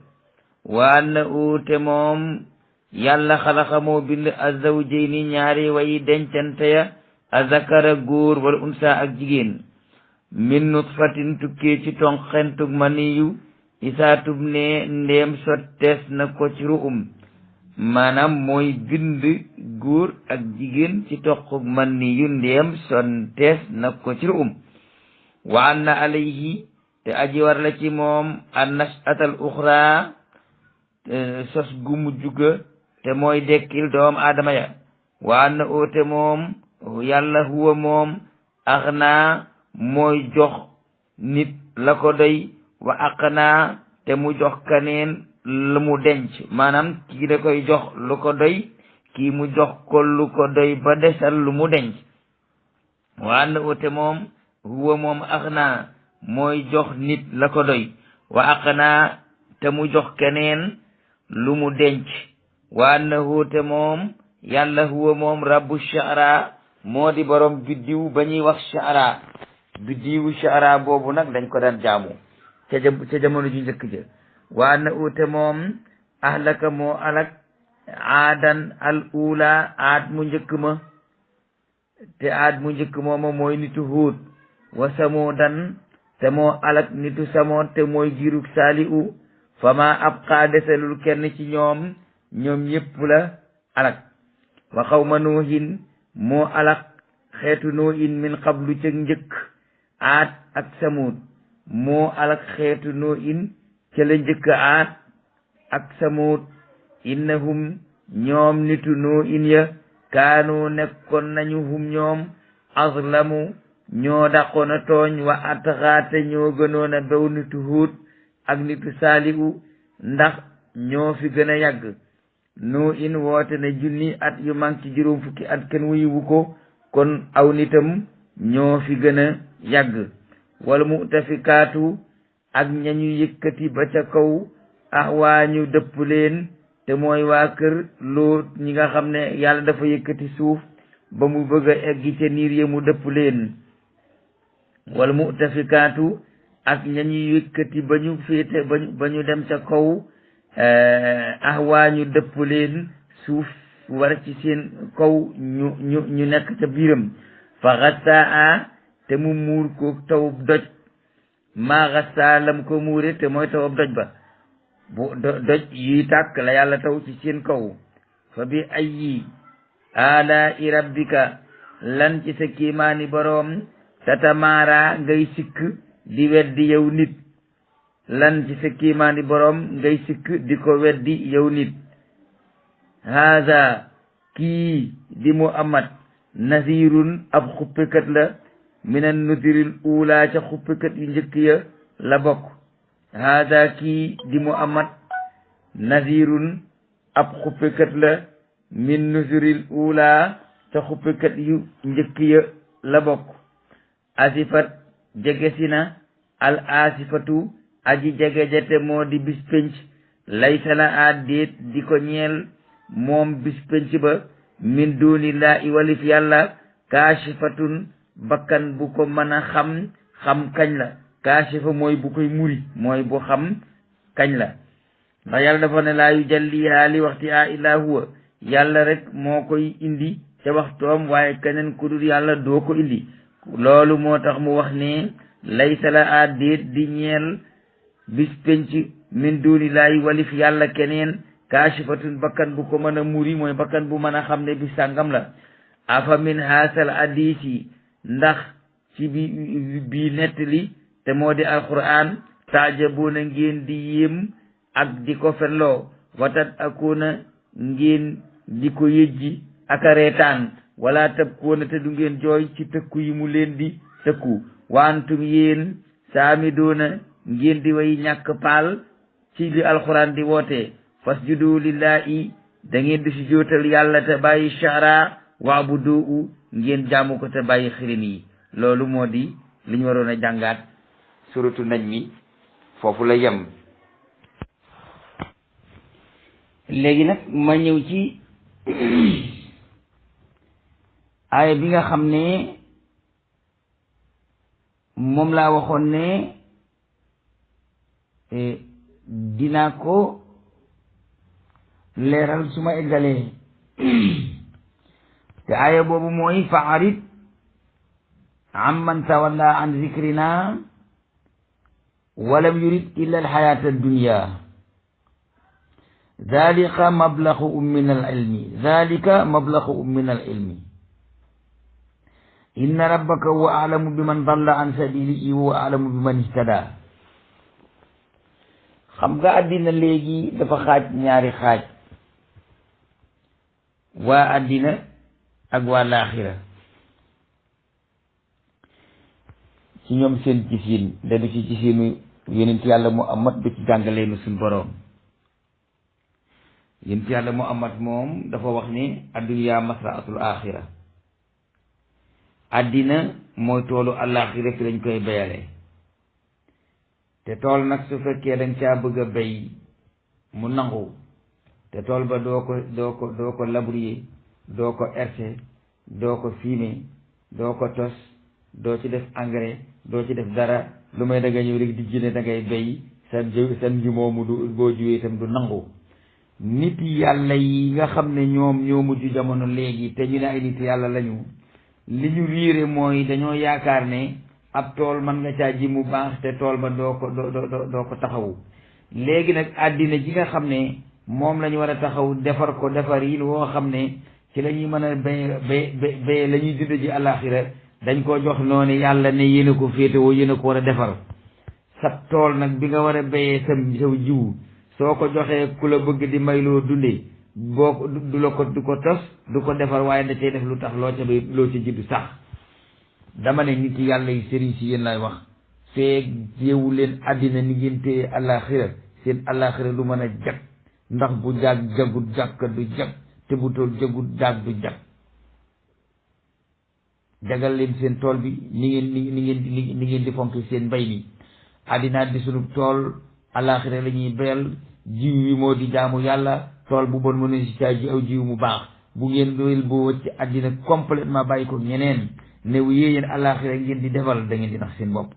wa anna uute moom yàlla xalaqa moo bind azawjayni ñaari way dencante ya azakara góor wal unsa ak jigéen min nutfatin tukkee ci tonxentug maniyu isaatub ne ndéem sottees na ko ci ru'um maanaam mooy bind góor ak jigéen ci toqug maniyu ndéem sottees na ko ci ru'um wa anna alayhi te aji war la ci moom an nashatal uxra sos gu mujj ga te mooy dekkil doom aadama ya wa anna oote moom yàlla huwa moom axnaa mooy jox nit la ko doy wa aqnaa te mu jox kaneen lu mu denc maanaam kii da koy jox lu ko doy kii mu jox ko lu ko doy ba desal lu mu denc wa anna oote moom huwa moom axnaa mooy jox nit la ko doy wa aqnaa te mu jox keneen lu mu denc wa annahu te moom yàlla huwa moom rabbu sha'ra moo di borom biddiw ba ñuy wax sha'ra biddiwu sha'ra boobu nag dañ ko daan jaamu ca jamono ju njëkk ja wa annahu te moom ahlaka moo alak aadan al ula aad mu njëkk ma te aad mu njëkk mooma mooy nitu Huud wa samuudan te moo alak nitu samoot te mooy giirug saalihu fama abqaa deselul kenn ci ñoom ñépp la alak wa xawma nuuhin moo alak xeetu nuuhin min qablu ca njëkk aat ak samud moo alak xeetu nuuhin ca la njëkk aat ak samud innahum ñoom nitu nuuhin ya kaanu nekkoon nañu hum ñoom azlamu ñoo daqoon a tooñ wa atxaate ñoo gënoon a bew nitu huut ak nitu saalihu ndax ñoo fi gën a yàgg nuuhin woote na junni at yu manki juróom fukki at kenn wuyuwu ko kon aw nitam ñoo fi gën a yàgg wal mu'tafikaatu ak ñañu yëkkati ba ca kaw waa ñu dëpp leen te mooy waa kër Luut ñi nga xam ne yàlla dafa yëkkati suuf ba mu bëgg a eggi ca niir ya mu dëpp leen wal mu'tafikaatu ak ñañu yëkkati ba ñu féete ba ñu dem ca kaw waa ñu dëpp leen suuf war ci seen kaw ñu nekk ca biiram fa xassaa te mu muur ko tawub doj maa xassaa lam ko muure te mooy tawub doj ba bu doj yuy tàkk la yàlla taw ci seen kaw fa bi ayyi alaa'i rabbika lan ci sa kiimaani boroom tatamaara ngay sikk di weddi yow nit lan ci sa kiimaani boroom ngay sikk di ko weddi yow nit haada kii di Muhammad nazirun ab xuppekat la minan nudiril uulaa ca xuppekat yu njëkk ya la bokk haada kii di Muhammad nazirun ab xuppekat la min nudiril uulaa ca xuppekat yu njëkk ya la bokk asifat jegesi na al asifatu aji jege-jete moo di bis pénc laysa la aat déet di ko ñeel moom bis pénc ba min dunillahi walif yàlla kaashifatun bakkan bu ko mën a xam kañ la kaashifa mooy bu koy muri mooy bu xam kañ la ndax yàlla dafa ne laa yujalliha li waxti a illa huwa yàlla rek moo koy indi ca waxtoom waaye keneen ku dul yàlla doo ko indi loolu moo tax mu wax ne laysa la aat déet di ñeel bis penc min dunillahi walif yàlla keneen kaashifatun bakkan bu ko mën a muri mooy bakkan bu mën a xam ne bis sàngam la afa min haasal hadisi ndax ci bi nettali te moo di alquran taajabuna ngeen di yéem ak di ko fenloo watat akuna ngeen di ko yëjji ak a reetaan wala tabkuuna te du ngeen jooy ci tëkku yi mu leen di tëkku wantum yéen saamidoona ngeen di way ñàkk paal ci li alquran di woote fasjudu lillahi da ngeen di sujjóotal yàlla te bàyyi shara waabudu ngeen jaamu ko te bàyyi xirim yi loolu moo di li ñu waroon a jàngaat suratu najmi foofu la yem léegi nag ma ñëw ci aaya bi nga xam ne moom laa waxoon ne dinaa ko leeral su ma eggalee te aaya boobu mooy fa arid amman tawalla an zikrina walam yurid illa alxayata addunya dalika mablaxuhum min alilmi inna rabbaka huwa a'lamu biman dalla an sabilihi wa a'lamu biman ihtada xam nga àddina léegi dafa xaaj ñaari xaaj waa àddina ak waa laaxira ci ñoom seen gisin dañu ci gisinu yonent yàlla Muhammad ba ci jàngalee nu suñ boroom yonent yàlla Muhammad moom dafa wax ni adduniyaa masraatul aaxira àddina mooy toolu àllaaxira fi lañ koy béyale te tool nag su fekkee dañ caa bëgg a béy mu nangu te tool ba doo ko labourer doo ko herser doo ko fumier doo ko tos doo ci def engrais doo ci def dara lu may da nga ñëw rek di jëne da ngay béy seen ji moomu du boo jiwee itam du nangu nit yàlla yi nga xam ne ñoom ñoo mujj jamono léegi te ñu ne ay nit yàlla lañu li ñu riire mooy dañoo yaakaar ne ab tool mën nga caa ji mu baax te tool ba doo ko taxawu léegi nag àddina ji nga xam ne moom la ñu war a taxaw defar ko defar yi woo xam ne ci la ñuy mën a bay la ñuy dund ji àllaaxira dañ koo jox noonu yàlla ne yéen a ko féetewoo yéen a ko war a defar sab tool nag bi nga war a béyee sa jiwu soo ko joxee ku la bëgg di may loo dundee boo ko du ko tos du ko defar waaye da cay def lu tax loo ca bay loo ca jiddu sax dama ne nit yàlla yi sëriñ si yéen lay wax feeg jéewu leen àddina ni ngeen téye àllaaxira seen àllaaxira du mën a jag ndax bu jaag jagut jàkka du jag te bu tool jagut jaag du jag jagal leen seen tool bi ni ngeen di fonk seen mbay mi àddina di sunu tool àllaaxira la ñuy béyal jiw wi moo di jaamu yàlla tool bu bon mënu si caa ji aw jiw mu baax bu ngeen doyal boo wëcc àddina complètement bàyyi ko ñeneen new yéen àllaaxira ngeen di defal da ngeen di nax seen bopp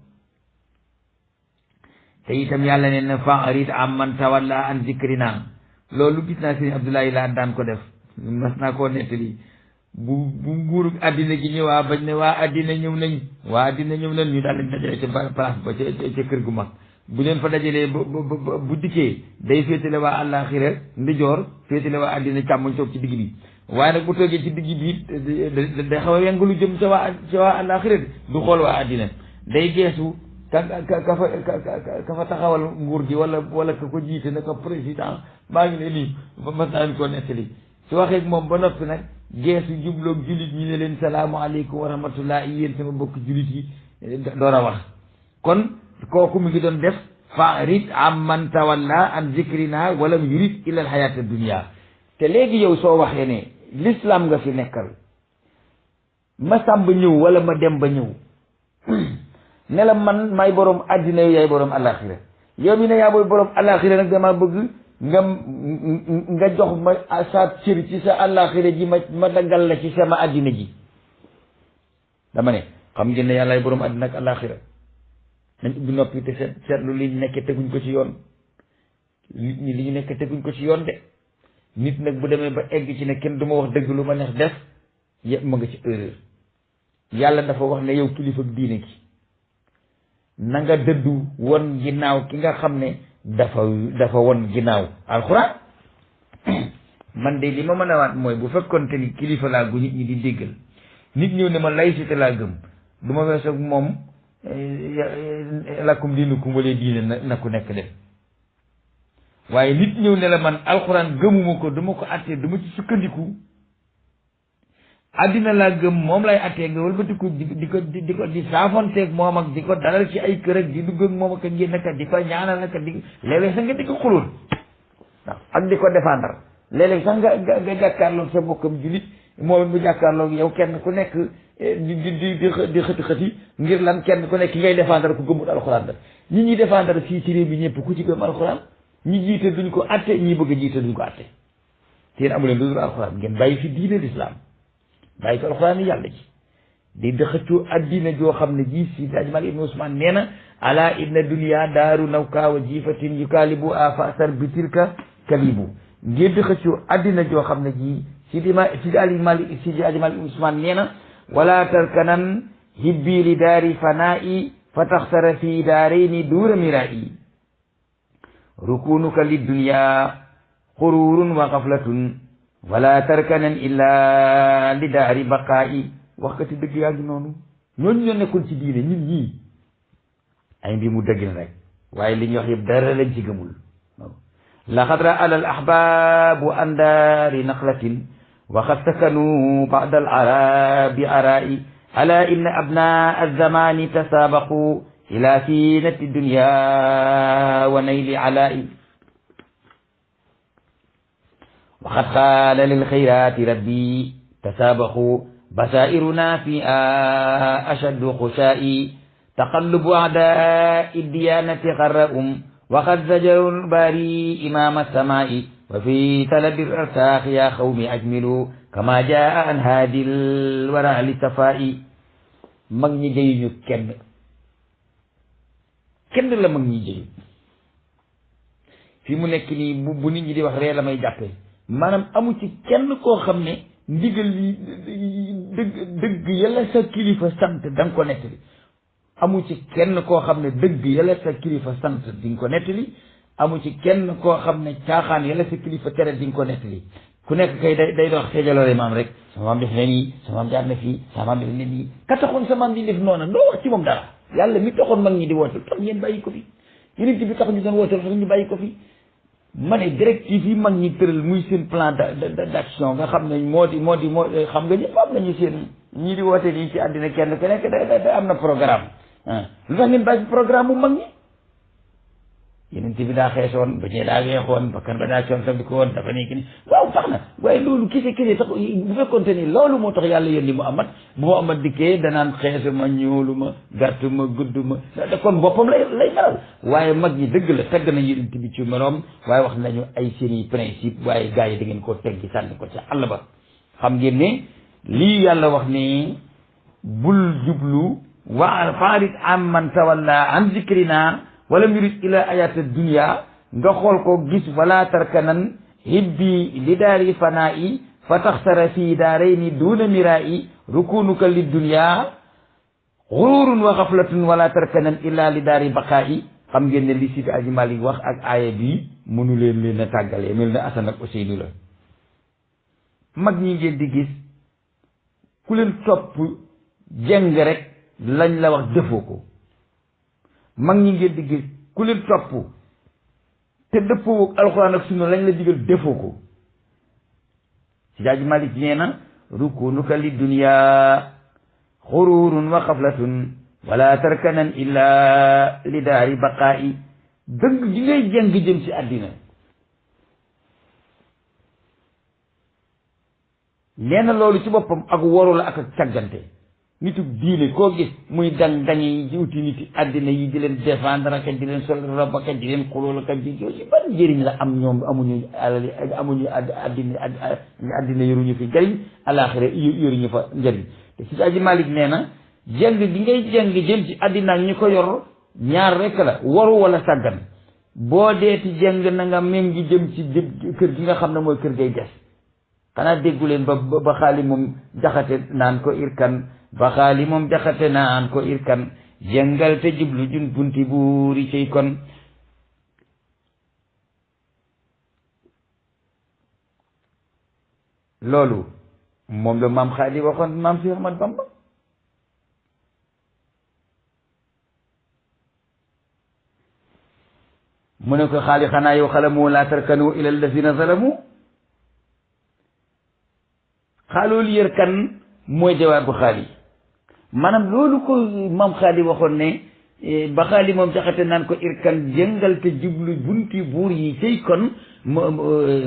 te itam yàlla ne na fa'rid amman tawalla an zikrina loolu gis naa sëñ Abdoulaye laa daan ko def mas naa koo nettali bu nguuru àddina gi ñëwaa bañ ne waa àddina ñëw nañ ñu daal leen dajale ca place ba ca kër gu mag bu leen fa dajalee ba bu dikkee day féetale waa àllaaxira ndijoor féetale waa àddina càmmoñ toog ci digg bi waaye nag bu toogee ci digg bi day xaw a yengu lu jëm ca waa àllaaxira du xool waa àddina day geesu ka fa taxawal nguur gi wala ka ko jiite ne ko président maa ngi ne lii mas naa leen koo nettali su waxee moom ba noppi nag geesu jubloog jullit ñi ne leen salaamaaleykum wa rahmatullah yéen sama bokk jullit yi door a wax kon kooku mi ngi doon def fa'rid amman tawalla an zikrina walam yurid illa al hayata dunya te léegi yow soo waxee ne l'islam nga fi nekkal ma sàmb ñëw wala ma dem ba ñëw ne la man may borom àddina yow yaay borom alaxira yow mi ne yaa booy borom alaxira nag dama bëgg nga jox ma sa cër ci sa alaxira ji ma daggal la ci sama àddina ji dama ne xam ngeen ne yàllaay borom àddina ak alaxira nañ ubbi noppi te seetlu li ñu nekkee teguñ ko ci yoon nit ñi li ñu nekkee teguñ ko ci yoon de nit nag bu demee ba egg ci ne kenn du ma wax dëgg lu ma neex def yëpp ma nga ci erreur yàlla dafa wax ne yow kilifa diine gi na nga dëddu won ginnaaw ki nga xam ne dafa won ginnaaw alxuraan man de li ma mën a waat mooy bu fekkonte ni kilifa laa gu nit ñi di déggal nit ñëw ne ma laïcité laa gëm du ma wees ak moom lakum diinukum wala diine na ku nekk def waaye nit ñëw ne la man alxuraan gëmuma ko duma ko attee duma ci sukkandiku àddina laa gëm moom lay attee nga wëlbatiku di saafonteeg moom ak di ko dalal ci ay kër ak di dugg ak moom ak génn kat di ko ñaanal naka di léeg-léeg sax nga di ko xulóol waaw ak di ko défendre léeg-léeg sax nga jàkkaarloog sa bokkam julit moom mu jàkkaarloog yow kenn ku nekk di xëti ngir lan kenn ku nekk ki ngay défendre ku gëmul alxuraan la ñi ñuy défendre fii ci réew mi ñëpp ku ci gëm alxuraan ñi jiite duñ ko atte ñi bëgg a jiite duñ ko atte te yéen amuleen lu dul alxuraan ngeen bàyyi fi diine l'islam bàyyi ko alxuraan yàlla ji di dëxëccoo addina joo xam ne ji si ajmal ibn Usmaan nee na ala inna dunya daaru nawka wa jifatin yukaalibu a fasar bitilka kalibu ngeen dëxëccoo addina joo xam ne ji si ajmal ibn Usmaan nee na wala tarkanan hibbi li daari fanaa'i fa taxsara fi daarayni duura miraa'i rukunuka li dunya xururun wa xaflatun wala tarkanan illa li daari baqaa'i waxkati dëgg yaa ngi noonu ñooñu ñoo nekkoon ci diine ñun ñii ay mbi mu dëgg na rek waaye li ñu wax yëpp dara lañ ci gëmul laqad ra'a al ahbaabu an daari naqlatin wa qad sakanu ba'da al arabi araa'i ala inna abnaa az-zamani tasaabaqu ila siinati dunya wa nayli alaa'i وقد قال للخيرات ربي تسابقوا بصائرنا فيها أشد خشائي تقلب أعداء الديانة غرهم وقد زجروا الباري إمام السماء وفي طلب الأرساخ يا قوم أجملوا كما جاء عن هادي الورع للصفاء mag ñi jëyuñu kenn la mag ñi jëyu fi mu nekk nii bu nit ñi di wax ree la may jàppee maanaam amu ci kenn koo xam ne ndigal li dëgg yàlla sa kilifa sant da nga ko nettali amu ci kenn koo xam ne dëgg yàlla sa kilifa sant di nga ko nettali amu ci kenn koo xam ne caaxaan yàlla sa kilifa tere di nga ko nettali ku nekk kay day dox xeejaloore maam rek sama maam def na nii sama maam jaar na fii sama maam def na nii ka taxoon sa maam di def noonu doo wax ci moom dara yàlla mi taxoon mag ñi di woote tax ngeen bàyyi ko fi unit bi tax ñu doon woote tax ñu bàyyi ko fi ma ne directive yi mag ñi tëral muy seen plan d'action nga xam ne moo di xam nga ñëpp am nañu seen ñii di woote nii ci àddina kenn ku nekk da am na programme lu tax ngeen bàyyi programme mu mag ñi yeneen bi daa xeesoon ba ñee daa weexoon bakkan ba daa coon tam di ko woon dafa nekk ni waaw tax na waaye loolu kese tax bu fekkoonte ni loolu moo tax yàlla yónni Muhammad bu Muhammad dikkee danaan xeesu ma ñuulu ma gàttu ma gudd ma kon boppam lay melal waaye mag ñi dëgg la tagg nañ yeneen bi ci moroom waaye wax nañu ay seeni principe waaye gars yi da ngeen koo teggi sànni ko ca àll ba xam ngeen ne lii yàlla wax ni bul jublu wa faarit am man tawalla an zikrina walam yurid ila ayat dunya nga xool ko gis wala tarkanan hibbi li daari fanaa'i fa taxtara fii daarayni duuna miraa'i rukunuka li dunya xururun wa xaflatun wala tarkanan illa li daari baqaa'i xam ngeen ne li Sidi Aji Malik wax ak aaya bi mënu leen a tàggalee mel na Asan ak Useynu la mag ñi ngeen di gis ku leen topp jeng rek lañ la wax defoo ko mag ñi ngeen di gis ku leen topp te dëppoo ak alxuraan ak sunna lañ la digal defoo ko si Aji Malik nee na rukunuka li dunya xururun wa xaflatun wala tarkanan illa li daari baqaa'i dëgg gi ngay jàng jëm ci àddina nee na loolu ci boppam ak waru la ak càggante nitu diine koo gis muy dangi di uti niti àddina yi di leen défendre ka di leen sol roba ka di leen xulóol ka di yooyu ban njëriñ la am ñoom amuñu alali amuñu àddina yoruñu fi njëriñ alaxira yoruñu fa njëriñ te si Aji Malik nee na jàng gi ngay jàng jëm ci àddina ak ñi ko yor ñaar rek la waru wala sàggan boo deeti jàng na nga méngi jëm ci kër gi nga xam ne mooy kër gay des xanaa déggu leen ba xaali moom jaxate naan ko irkan ba xaali moom jaxate naan ko irkan jëngal te jublu jun bunti buuri cey kon loolu moom la maam xaali waxoon maam si Ahmad Bamba mu ne ko xaali xanaa yow xalamu laa tarkanu ila allazina zalamu xaaloolu yër kan mooy jawaabu xaali maanaam loolu ko maam xaali waxoon ne ba xaali moom jaxate naan ko irkan jëngal te jublu bunti buur yi cey kon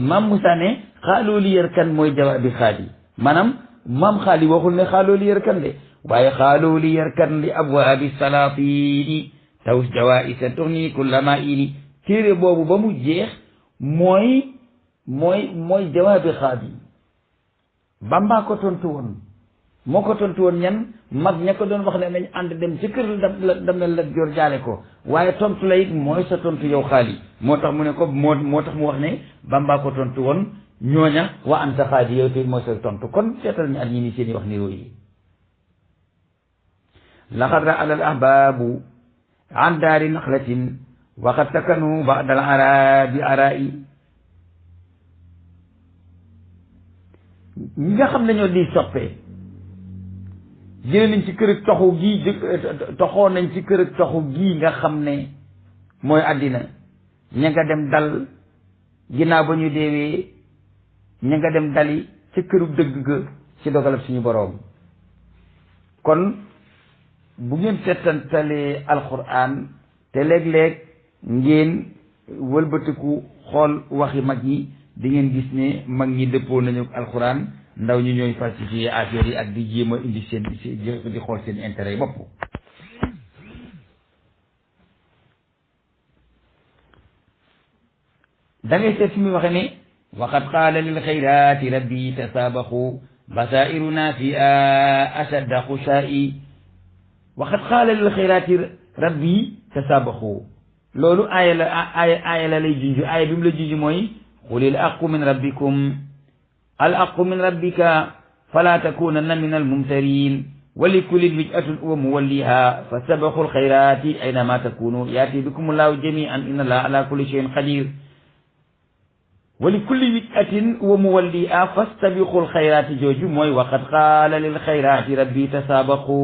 maam Moussa ne xaaloolu yër kan mooy jawaabi xaali maanaam maam xaali waxul ne xaaloolu yër kan de waaye xaaloolu yër kan li abwaabi salaatini taw jawaisa tuxni kulla ma ini téere boobu ba mu jeex mooy jawaabi xaali Bamba ko tontu woon moo ko tontu woon ñan mag ña ko doon wax ne nañ ànd dem ci kër damel la joor jaale ko waaye tontu la it mooy sa tontu yow xaali moo tax mu ne ko moo tax mu wax ne Bamba ko tontu woon ñooña wa anta xaali yow te mooy sa tontu kon seetal ñu at ñi ni seen i wax ni yi laqad ra al ahbaabu an daari naxlatin waqad sakanu ba'da al arabi ara'i ñi nga xam ne ñoo di soppee jëlee nañ ci kër toxu gii toxoo nañ ci kër toxu gii nga xam ne mooy àddina ña nga dem dal ginnaaw ba ñu deewee ña nga dem dali ca këru dëgg ga ci dogalab suñu boroom kon bu ngeen settantalee alquran te léeg-léeg ngeen wëlbatiku xool waxi mag ñi di ngeen gis ne mag ñi dëppoo nañu alxuraan ndaw ñi ñooy falsifier affaire yi ak di jéem a indi seen di xool seen intérêt yi bopp da ngay seet fi muy waxe ne waqad qaala lil xayraati rabbi tasaabaxu basairuna fi ashadda xushaai waqad qaala lil xayraati rabbi tasaabaxu loolu aaya la lay junj aaya bi mu la junj mooy qulil aqu min rabbikum al aqu min rabbika fala takunanna min al mumtarin wa li kullin wijhatun huwa muwalliha fa sabiqul xayraati aynama takunu yaati bikumullahu jami'an inna allaha ala kulli shay'in qadir wa li kulli wijhatin huwa muwalliha fastabiqul xayraati jooju mooy waqad qaala lil xayraati rabbi tasaabaqu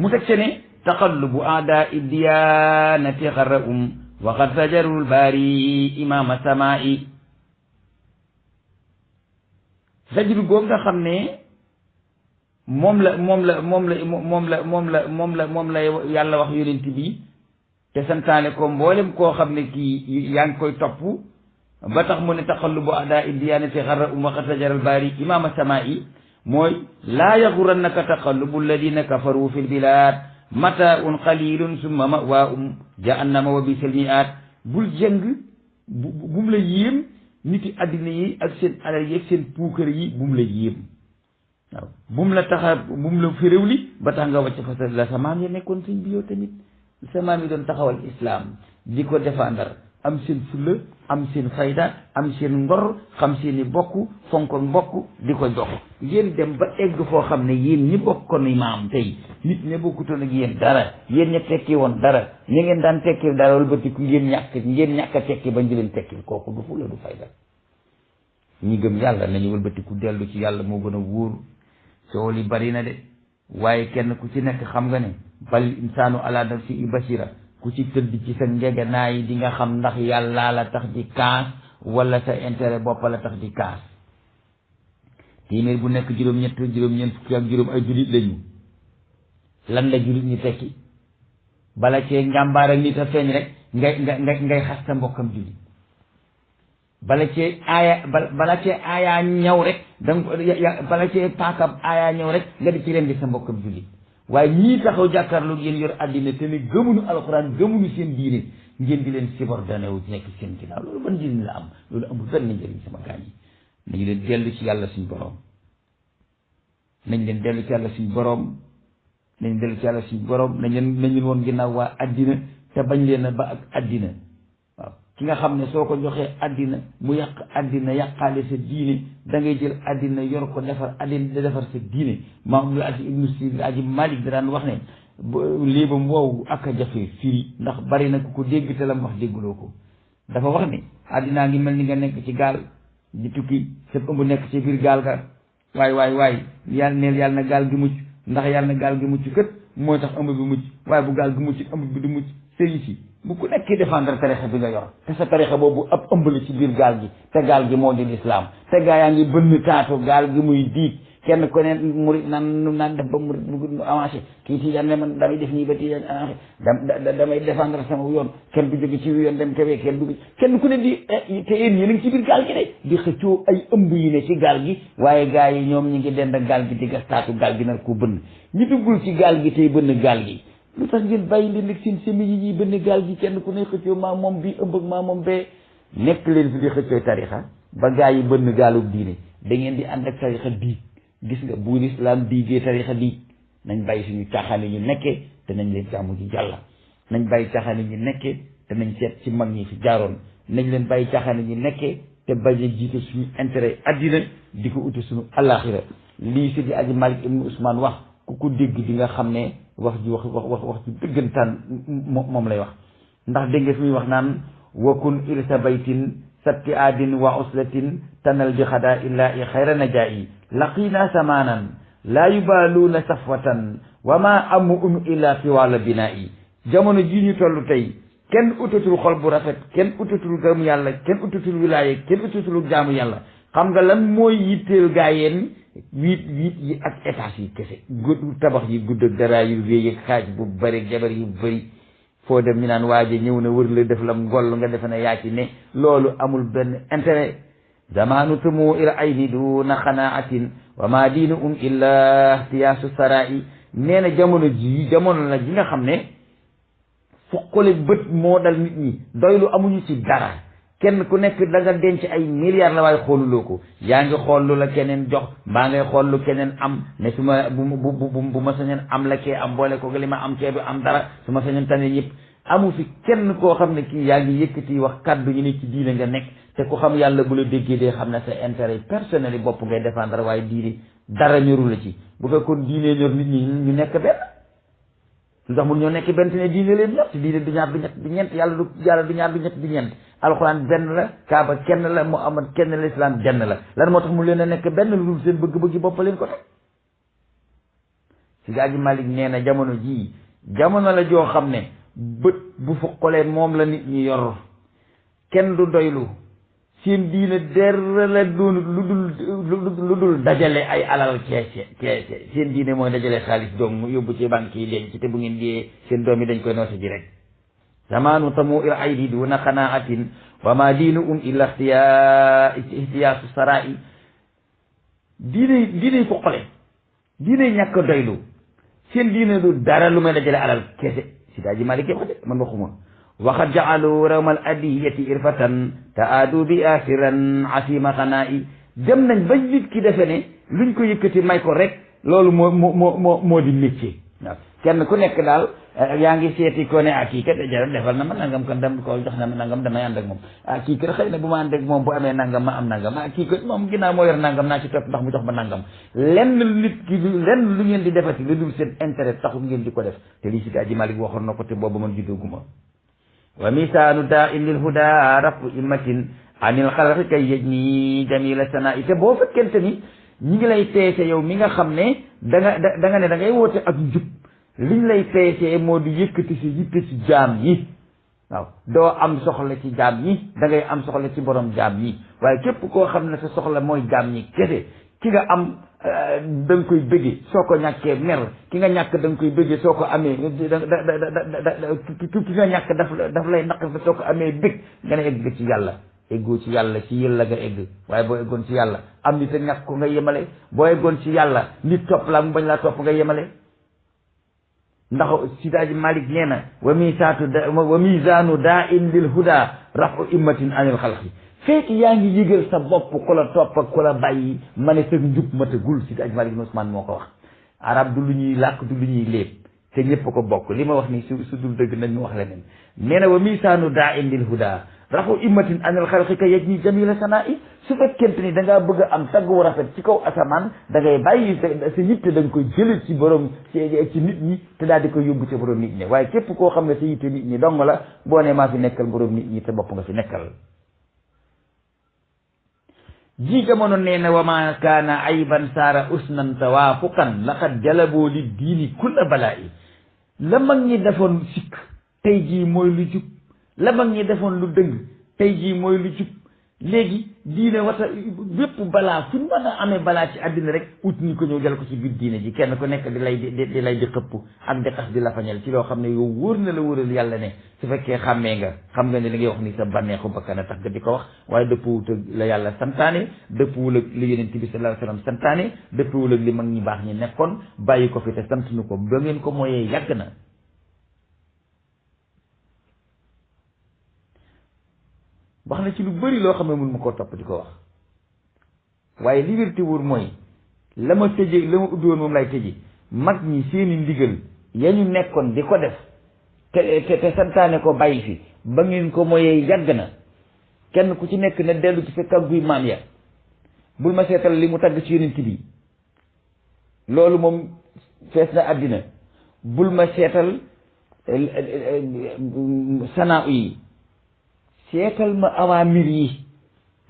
mu teg ce ne taqallubu a'daa'i diyaanati xarrahum wa qad zajarul baari imaama samaa'i zajru googu nga xam ne moom la yàlla wax yonent bi te santaane ko mboolem koo xam ne kii yaa ngi koy topp ba tax mu ne taqallubu a'daa'i diyaanati xarrahum wa qad zajarul baari imaama samaa'i mooy laa yaxurannaka taqallubu alladina kafaru fi lbilad mataun qalilun summa mawaahum jahannama wa bisal mi'aad bul jëng bum la yéem niti addina yi ak seen alal yi ak seen puukar yi bum la yéem waaw bum la taxa bum la féréwli ba tax nga wàcc fa la sa maam ya nekkoon sëñ bi yow tamit sa maam yi doon taxawal islam di ko défendre am seen fulla am seen fayda am seen ngor xam seen i bokk fonk mbokk di ko jox yéen dem ba egg foo xam ne yéen ñi bokkoon maam tey nit ña bokkutoon ak yéen dara yéen ña tekki woon dara ña ngeen daan tekki dara wala bëtiku ngeen ñàkk a tekki bañ di leen tekki kooku du fulla du fayda ñi gëm yàlla nañu wëlbatiku dellu ci yàlla moo gën a wóor soo li bari na de waaye kenn ku ci nekk xam nga ne bal insaanu ala nafsihi basira ku ci tëdd ci sa ngegenaay di nga xam ndax yàlla la tax di kaas wala sa intérêt bopp la tax di kaas téeméer bu nekk juróom-ñett juróom-ñeent fukki ak juróom ay jullit lañu lan la jullit ñi tekki bala cee njàmbaar ak nit a feeñ rek ngay xas sa mbokkam jullit bala cee aaya ñëw rek bala cee paakab aaya ñëw rek nga di ci leen di sa mbokkam jullit waaye ñii taxaw jàkkaarloo ngeen yor àddina te ne gëmuñu alxuraan gëmuñu seen diine ngeen di leen subordonné wu nekk seen ginnaaw loolu ban njëriñ la am loolu amul benn njëriñ sama gaañ yi nañu leen dellu ci yàlla suñ boroom nañ leen dellu ci yàlla suñ boroom nañ dellu ci yàlla suñ boroom nañ leen woon ginnaaw waa àddina te bañ leen a ba ak àddina waaw ki nga xam ne soo ko joxee àddina mu yàq àddina yàqaale sa diine da ngay jël àddina yor ko defar àddina da defar sa diine maam aji ibnu si aji malik da daan wax ne léebam woowu ak a jafe firi ndax bari na ku ko dégg te la mu wax dégguloo ko dafa wax ne àddinaa ngi mel ni nga nekk ci gaal di tukki sa ëmb nekk ci biir gaal ga waay yàlla neel yàlla na gaal gi mucc ndax yàlla na gaal gi mucc kët mooy tax ëmb bi mucc waaye bu gaal gi mucc ëmb bi du mucc sëriñ si bu ku nekkee défendre tarixa bi nga yor te sa tarixa boobu ab ëmb la ci biir gaal gi te gaal gi moo di lislaam te gaa yaa ngi bënn taatu gaal gi muy diig kenn ko ne murid naan def ba murid mu avancé kii tijaan ne man damay def nii ba tijaan avancé damay défendre sama yoon kenn du jóge ci yoon dem tewee kenn ku ne di te yéen yéen a ngi ci biir gaal gi de di xëccoo ay ëmb yi ne ci gaal gi waaye gaa yi ñoom ñi ngi dend ak gaal gi di gas taatu gaal gi nar ko bënn ñi duggul ci gaal gi tey bënn gaal gi lu tax ngeen bàyyi leen nag seen semi yi ñuy bënn gaal gi kenn ku ne xëccoo maa moom bii ëmb ak maa moom bee nekk leen fi di xëccoo tarixa ba gaa yi bënn gaalub diine da ngeen di ànd ak tarixa diig gis nga bu lislaam diigee tarixa diig nañ bàyyi suñu caaxaane ñu nekkee te nañ leen jaamu ji jàlla nañ bàyyi caaxaane ñu nekkee te nañ seet ci mag ñi fi jaaroon nañ leen bàyyi caaxaane ñu nekkee te bañ a jiite suñu intérêt addina di ko uti suñu alaxira lii Seydi Aji Malik ibnu Ousmane wax ku ko dégg di nga xam ne wax ji dëggantaan moom lay wax ndax dégg nga fi muy wax naan wakun irsa baytin sabti aadin wa uslatin tanal bi xadaa illaa i xayra najaayi laqina samanan laa yubaaluuna safwatan wa ma amu illa fi wàlla binaa yi jamono ji ñu toll tey kenn utatul xol bu rafet kenn utatul gëm yàlla kenn utatul wilaaye kenn utatul jaamu yàlla xam nga lan mooy yitteel gaa yeen wiit yi ak étage yi kese tabax yi gudd ak dara yu réy ak xaaj bu bëri jabar yu bëri foo dem ñu naan waaje ñëw na wër la def la ngol nga defe ne yaa ci ne loolu amul benn intérêt zamanu tumu ila ayni duna xanaatin wa ma diinu illa ihtiyaasu sarai nee na jamono la ji nga xam ne fuqale bët moo dal nit ñi doylu amuñu ci dara kenn ku nekk da nga denc ay milliards la waaye xooluloo ko yaa ngi xool lu la keneen jox mbaa ngay xool lu keneen am ne su ma bu ma sañoon am la kee am boole ko li ma am kee du am dara su ma sañoon tane ñëpp amu fi kenn koo xam ne kii yaa ngi yëkkati wax kàddu ñu ne ci diine nga nekk te ku xam yàlla bu la déggee dee xam ne sa intérêt personnel yi bopp ngay défendre waaye diine dara ñoru la ci. bu fekkoon diine ñor nit ñi ñu nekk benn lu tax mun ñoo nekk benn te ne diine leen ñor te diine du ñaar du ñett du ñeent yàlla du ñaar du ñett du ñeent alxuraan benn la kaaba kenn la Muhammad kenn la islam benn la lan moo tax mu leen a nekk benn lu dul seen bëgg-bëggi bopp leen ko teg. si gaa ji Malik nee na jamono jii jamono la joo xam ne bët bu fuqalee moom la nit ñi yor kenn du doylu seen diine dara la doon lu dul dajale ay alal keese seen diine mooy dajale xaalis doom mu yóbbu ci banque yi denc te bu ngeen dee seen doom yi dañ koy noose ji rek. zamanu tamu ir aydi duna qanaatin wa ma diinu illa ihtiyaasu sarai diine fuqale diine ñàkk doylu seen diine du dara lu may dajale alal keese si daa ji Malik wax de man waxuma waxat jaalu rawmal adiyati irfatan te aadu bi asiran asima xanaa dem nañ ba nit ki defe ne luñ ko yëkkati may ko rek loolu moo di métier waaw kenn ku nekk daal yaa ngi seeti ko ne kii kat jaram defal na ma nangam kan dem ko jox na ma nangam damay ànd ak moom kii kat xëy na bu ma ànd ak moom bu amee nangam ma am nangam kii kat moom ginnaaw moo yor nangam naa ci topp ndax mu jox ma nangam lenn nit ki lenn lu ngeen di defati lu dul seen intérêt taxul ngeen di ko def te lii si gaa ji Malik waxoon na ko te boobu man juddóoguma wa misaanu daa in lil huda rafu immatin anil xalqi kay yëj ni jamila sana te boo fekkente ni ñi ngi lay peese yow mi nga xam ne da nga ne da ngay woote ak njub liñ lay peesee moo di yëkkati si yitte ci jaam yi waaw doo am soxla ci jaam ñi da ngay am soxla ci borom jaam ñi waaye képp koo xam ne sa soxla mooy jaam ñi kese ki nga am da nga koy bëggee soo ko ñàkkee mer ki nga ñàkk da nga koy bëggee soo ko amee ki nga ñàkk daf lay naq fa soo ko amee bëgg nga ne egg ci yàlla eggoo ci yàlla ci yàlla nga egg waaye boo eggoon ci yàlla am nit a ñàkk ko nga yemale boo eggoon ci yàlla nit topp la mu bañ laa topp nga yemale ndax Sidaaji Malik nee na wa misaanu daa in lil huda rafu immatin anil xalqi fekk yaa ngi yëgal sa bopp ku la topp ak ku la bàyyi ma ne sa njub matagul Sidaaji Malik ibn Usmaan moo ko wax arab du lu ñuy làkk du lu ñuy léeb te ñëpp ko bokk li ma wax ni su dul dëgg nañ ñu wax leneen nee na wa misaanu daa in lil huda rafu immatin anil xalqi ka yej ni jamila sanaa'i su fekkente ni da ngaa bëgg a am tagg wu rafet ci kaw asamaan da ngay bàyyi sa yitte da nga koy jële ci borom ci nit ñi te daal di koy yóbbu ci borom nit ñi waaye képp koo xam ne sa yitte nit ñi dong la boo ne maa fi nekkal borom nit ñi te bopp nga fi nekkal ji jamono nee na wa ma kaana ayban saara usnan tawaafuqan laqad jalaboo li diini kulla balaa'i la mag ñi defoon sikk tey jii mooy lu jub la mag ñi defoon lu dëng tey jii mooy lu jub léegi diine wata bépp balaa fu ñu mën a amee balaa ci àddina rek ut ñi ko ñëw jël ko ci biir diine ji kenn ku nekk di lay di xëpp ak di xas di la fañal ci loo xam ne yow wóor na la wóoral yàlla ne su fekkee xàmmee nga xam nga ne li ngay wax ni sa bànneexu bakkan a tax nga di ko wax waaye dëppwut ak la yàlla santaane dëppwul ak li yonent bi sallallahu alayhi wasallam santaane dëppwul ak li mag ñi baax ñi nekkoon bàyyi ko fi te sant nu ko ba ngeen ko mooyee yàgg na wax na ci lu bëri loo xam ne mun ma koo topp di ko wax waaye li wér te wóor mooy la ma tëje la ma ubbi woon moom lay tëje mag ñi seeni ndigal ya ñu nekkoon di ko def te santaane ko bàyyi fi ba ngeen ko mooyee yàgg na kenn ku ci nekk na dellu ci sa kàgguy maam ya bul ma seetal li mu tagg ci yonent bi loolu moom fees na àddina bul ma seetal sanaa yi seetal ma awaamir yi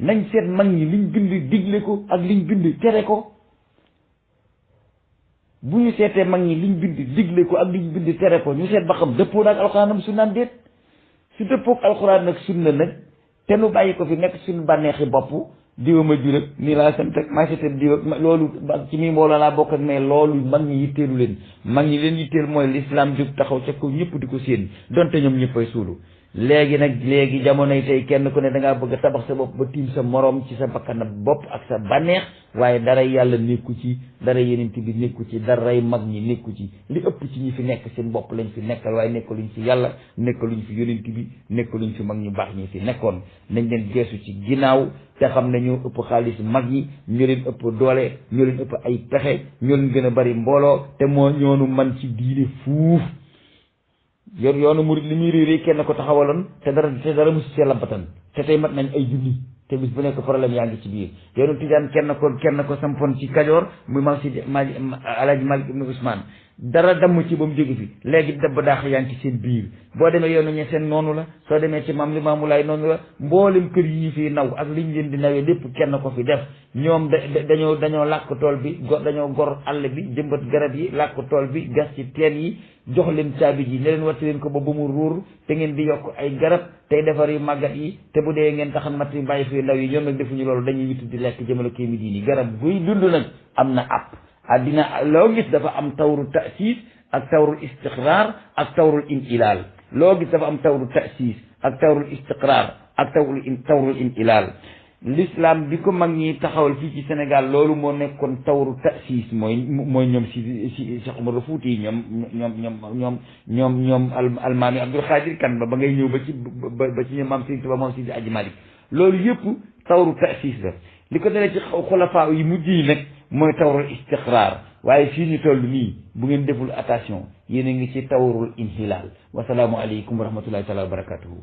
nañ seet mag ñi liñ bind digle ko ak liñ bind tere ko bu ñu seetee mag ñi liñ bind digle ko ak liñ bind tere ko ñu seet ba xam dëppoo na ak alxuraan am sunnaam déet su dëppoo ak alxuraan ak sunna nag te nu bàyyi ko fi nekk suñu bànneexi bopp diwa ma jur ak nii laa sant ak maa seetal diw ak loolu ci mi mbooloo laa bokk ak mais loolu mag ñi yitteelu leen mag ñi leen yitteel mooy l'islam jóg taxaw ca kaw ñëpp di ko séen donte ñoom ñëppay suulu léegi jamonoy tey kenn ku ne da ngaa bëgg a tabax sa bopp ba tiim sa morom ci sa bakkan bopp ak sa bànneex waaye dara yàlla nekku ci dara yenent bi nekku ci daray mag ñi nekku ci li ëpp ci ñi fi nekk seen bopp lañ fi nekkal waaye nekkaluñ fi yàlla nekkaluñ fi yonent bi nekkaluñ fi mag ñu baax ñi fi nekkoon nañ leen geesu ci ginnaaw te xam ne ñoo ëpp xaalis mag ñi ñoo leen ëpp doole ñoo leen ëpp ay pexe ñoo leen gën a bari mbooloo te moo ñoonu man ci diine fuuf yoonu murid li muy réeré kenn ko taxawaloon te dara musu see labbatan te tey mat nañ ay junni te bis bu nekk problème yaa ngi ci biir yoonu tijaan kenn ko sampoon ci Kajoor muy maam si Alaaji Malik ibnu Usmaan dara damm ci ba mu jóge fi léegi dëbb daax yaa ngi ci seen biir boo demee yoonu ñe seen noonu la soo demee ci maam Limaamu Laay noonu la mboolem kër yi ñu fi naw ak liñ leen di nawee lépp kenn ko fi def ñoom dañoo làkk tool bi dañoo gor àll bi jëmbat garab yi làkk tool bi gas ci teen yi jox leen caabi ji ne leen watti leen ko ba mu ruur te ngeen di yokk ay garab tey defar yu màggat yi te bu dee ngeen taxan matt yi bàyyi fi ndaw yi ñoom nag defuñu loolu dañuy witt di lekk jëmale kii mi diini garab buy dund nag am na app addina loo gis dafa am tawru ta'sis ak tawrul istiqraar ak tawrul inhilaal loo gis dafa am tawru ta'sis ak tawrul istiqraar ak tawrul inhilaal l'islam bi ko mag ñi taxawal fii ci Sénégal loolu moo nekkoon tawru ta'sis mooy ñoom si Cheikh Omar Fouti ñoom almaami Abdul Xaadir Kan ba ngay ñëw ba ci ñoom maam Sëriñ Tuubaa moom Sidi Aji Malik loolu yëpp tawru ta'sis la li ko dalee ci xulafaa yi mujj yi nag mooy tawrul istiqraar waaye fii ñu toll nii bu ngeen deful attention yéen a ngi ci tawrul inhilaal wasalaamu aleykum wa rahmatullahi taala wa barakatuhu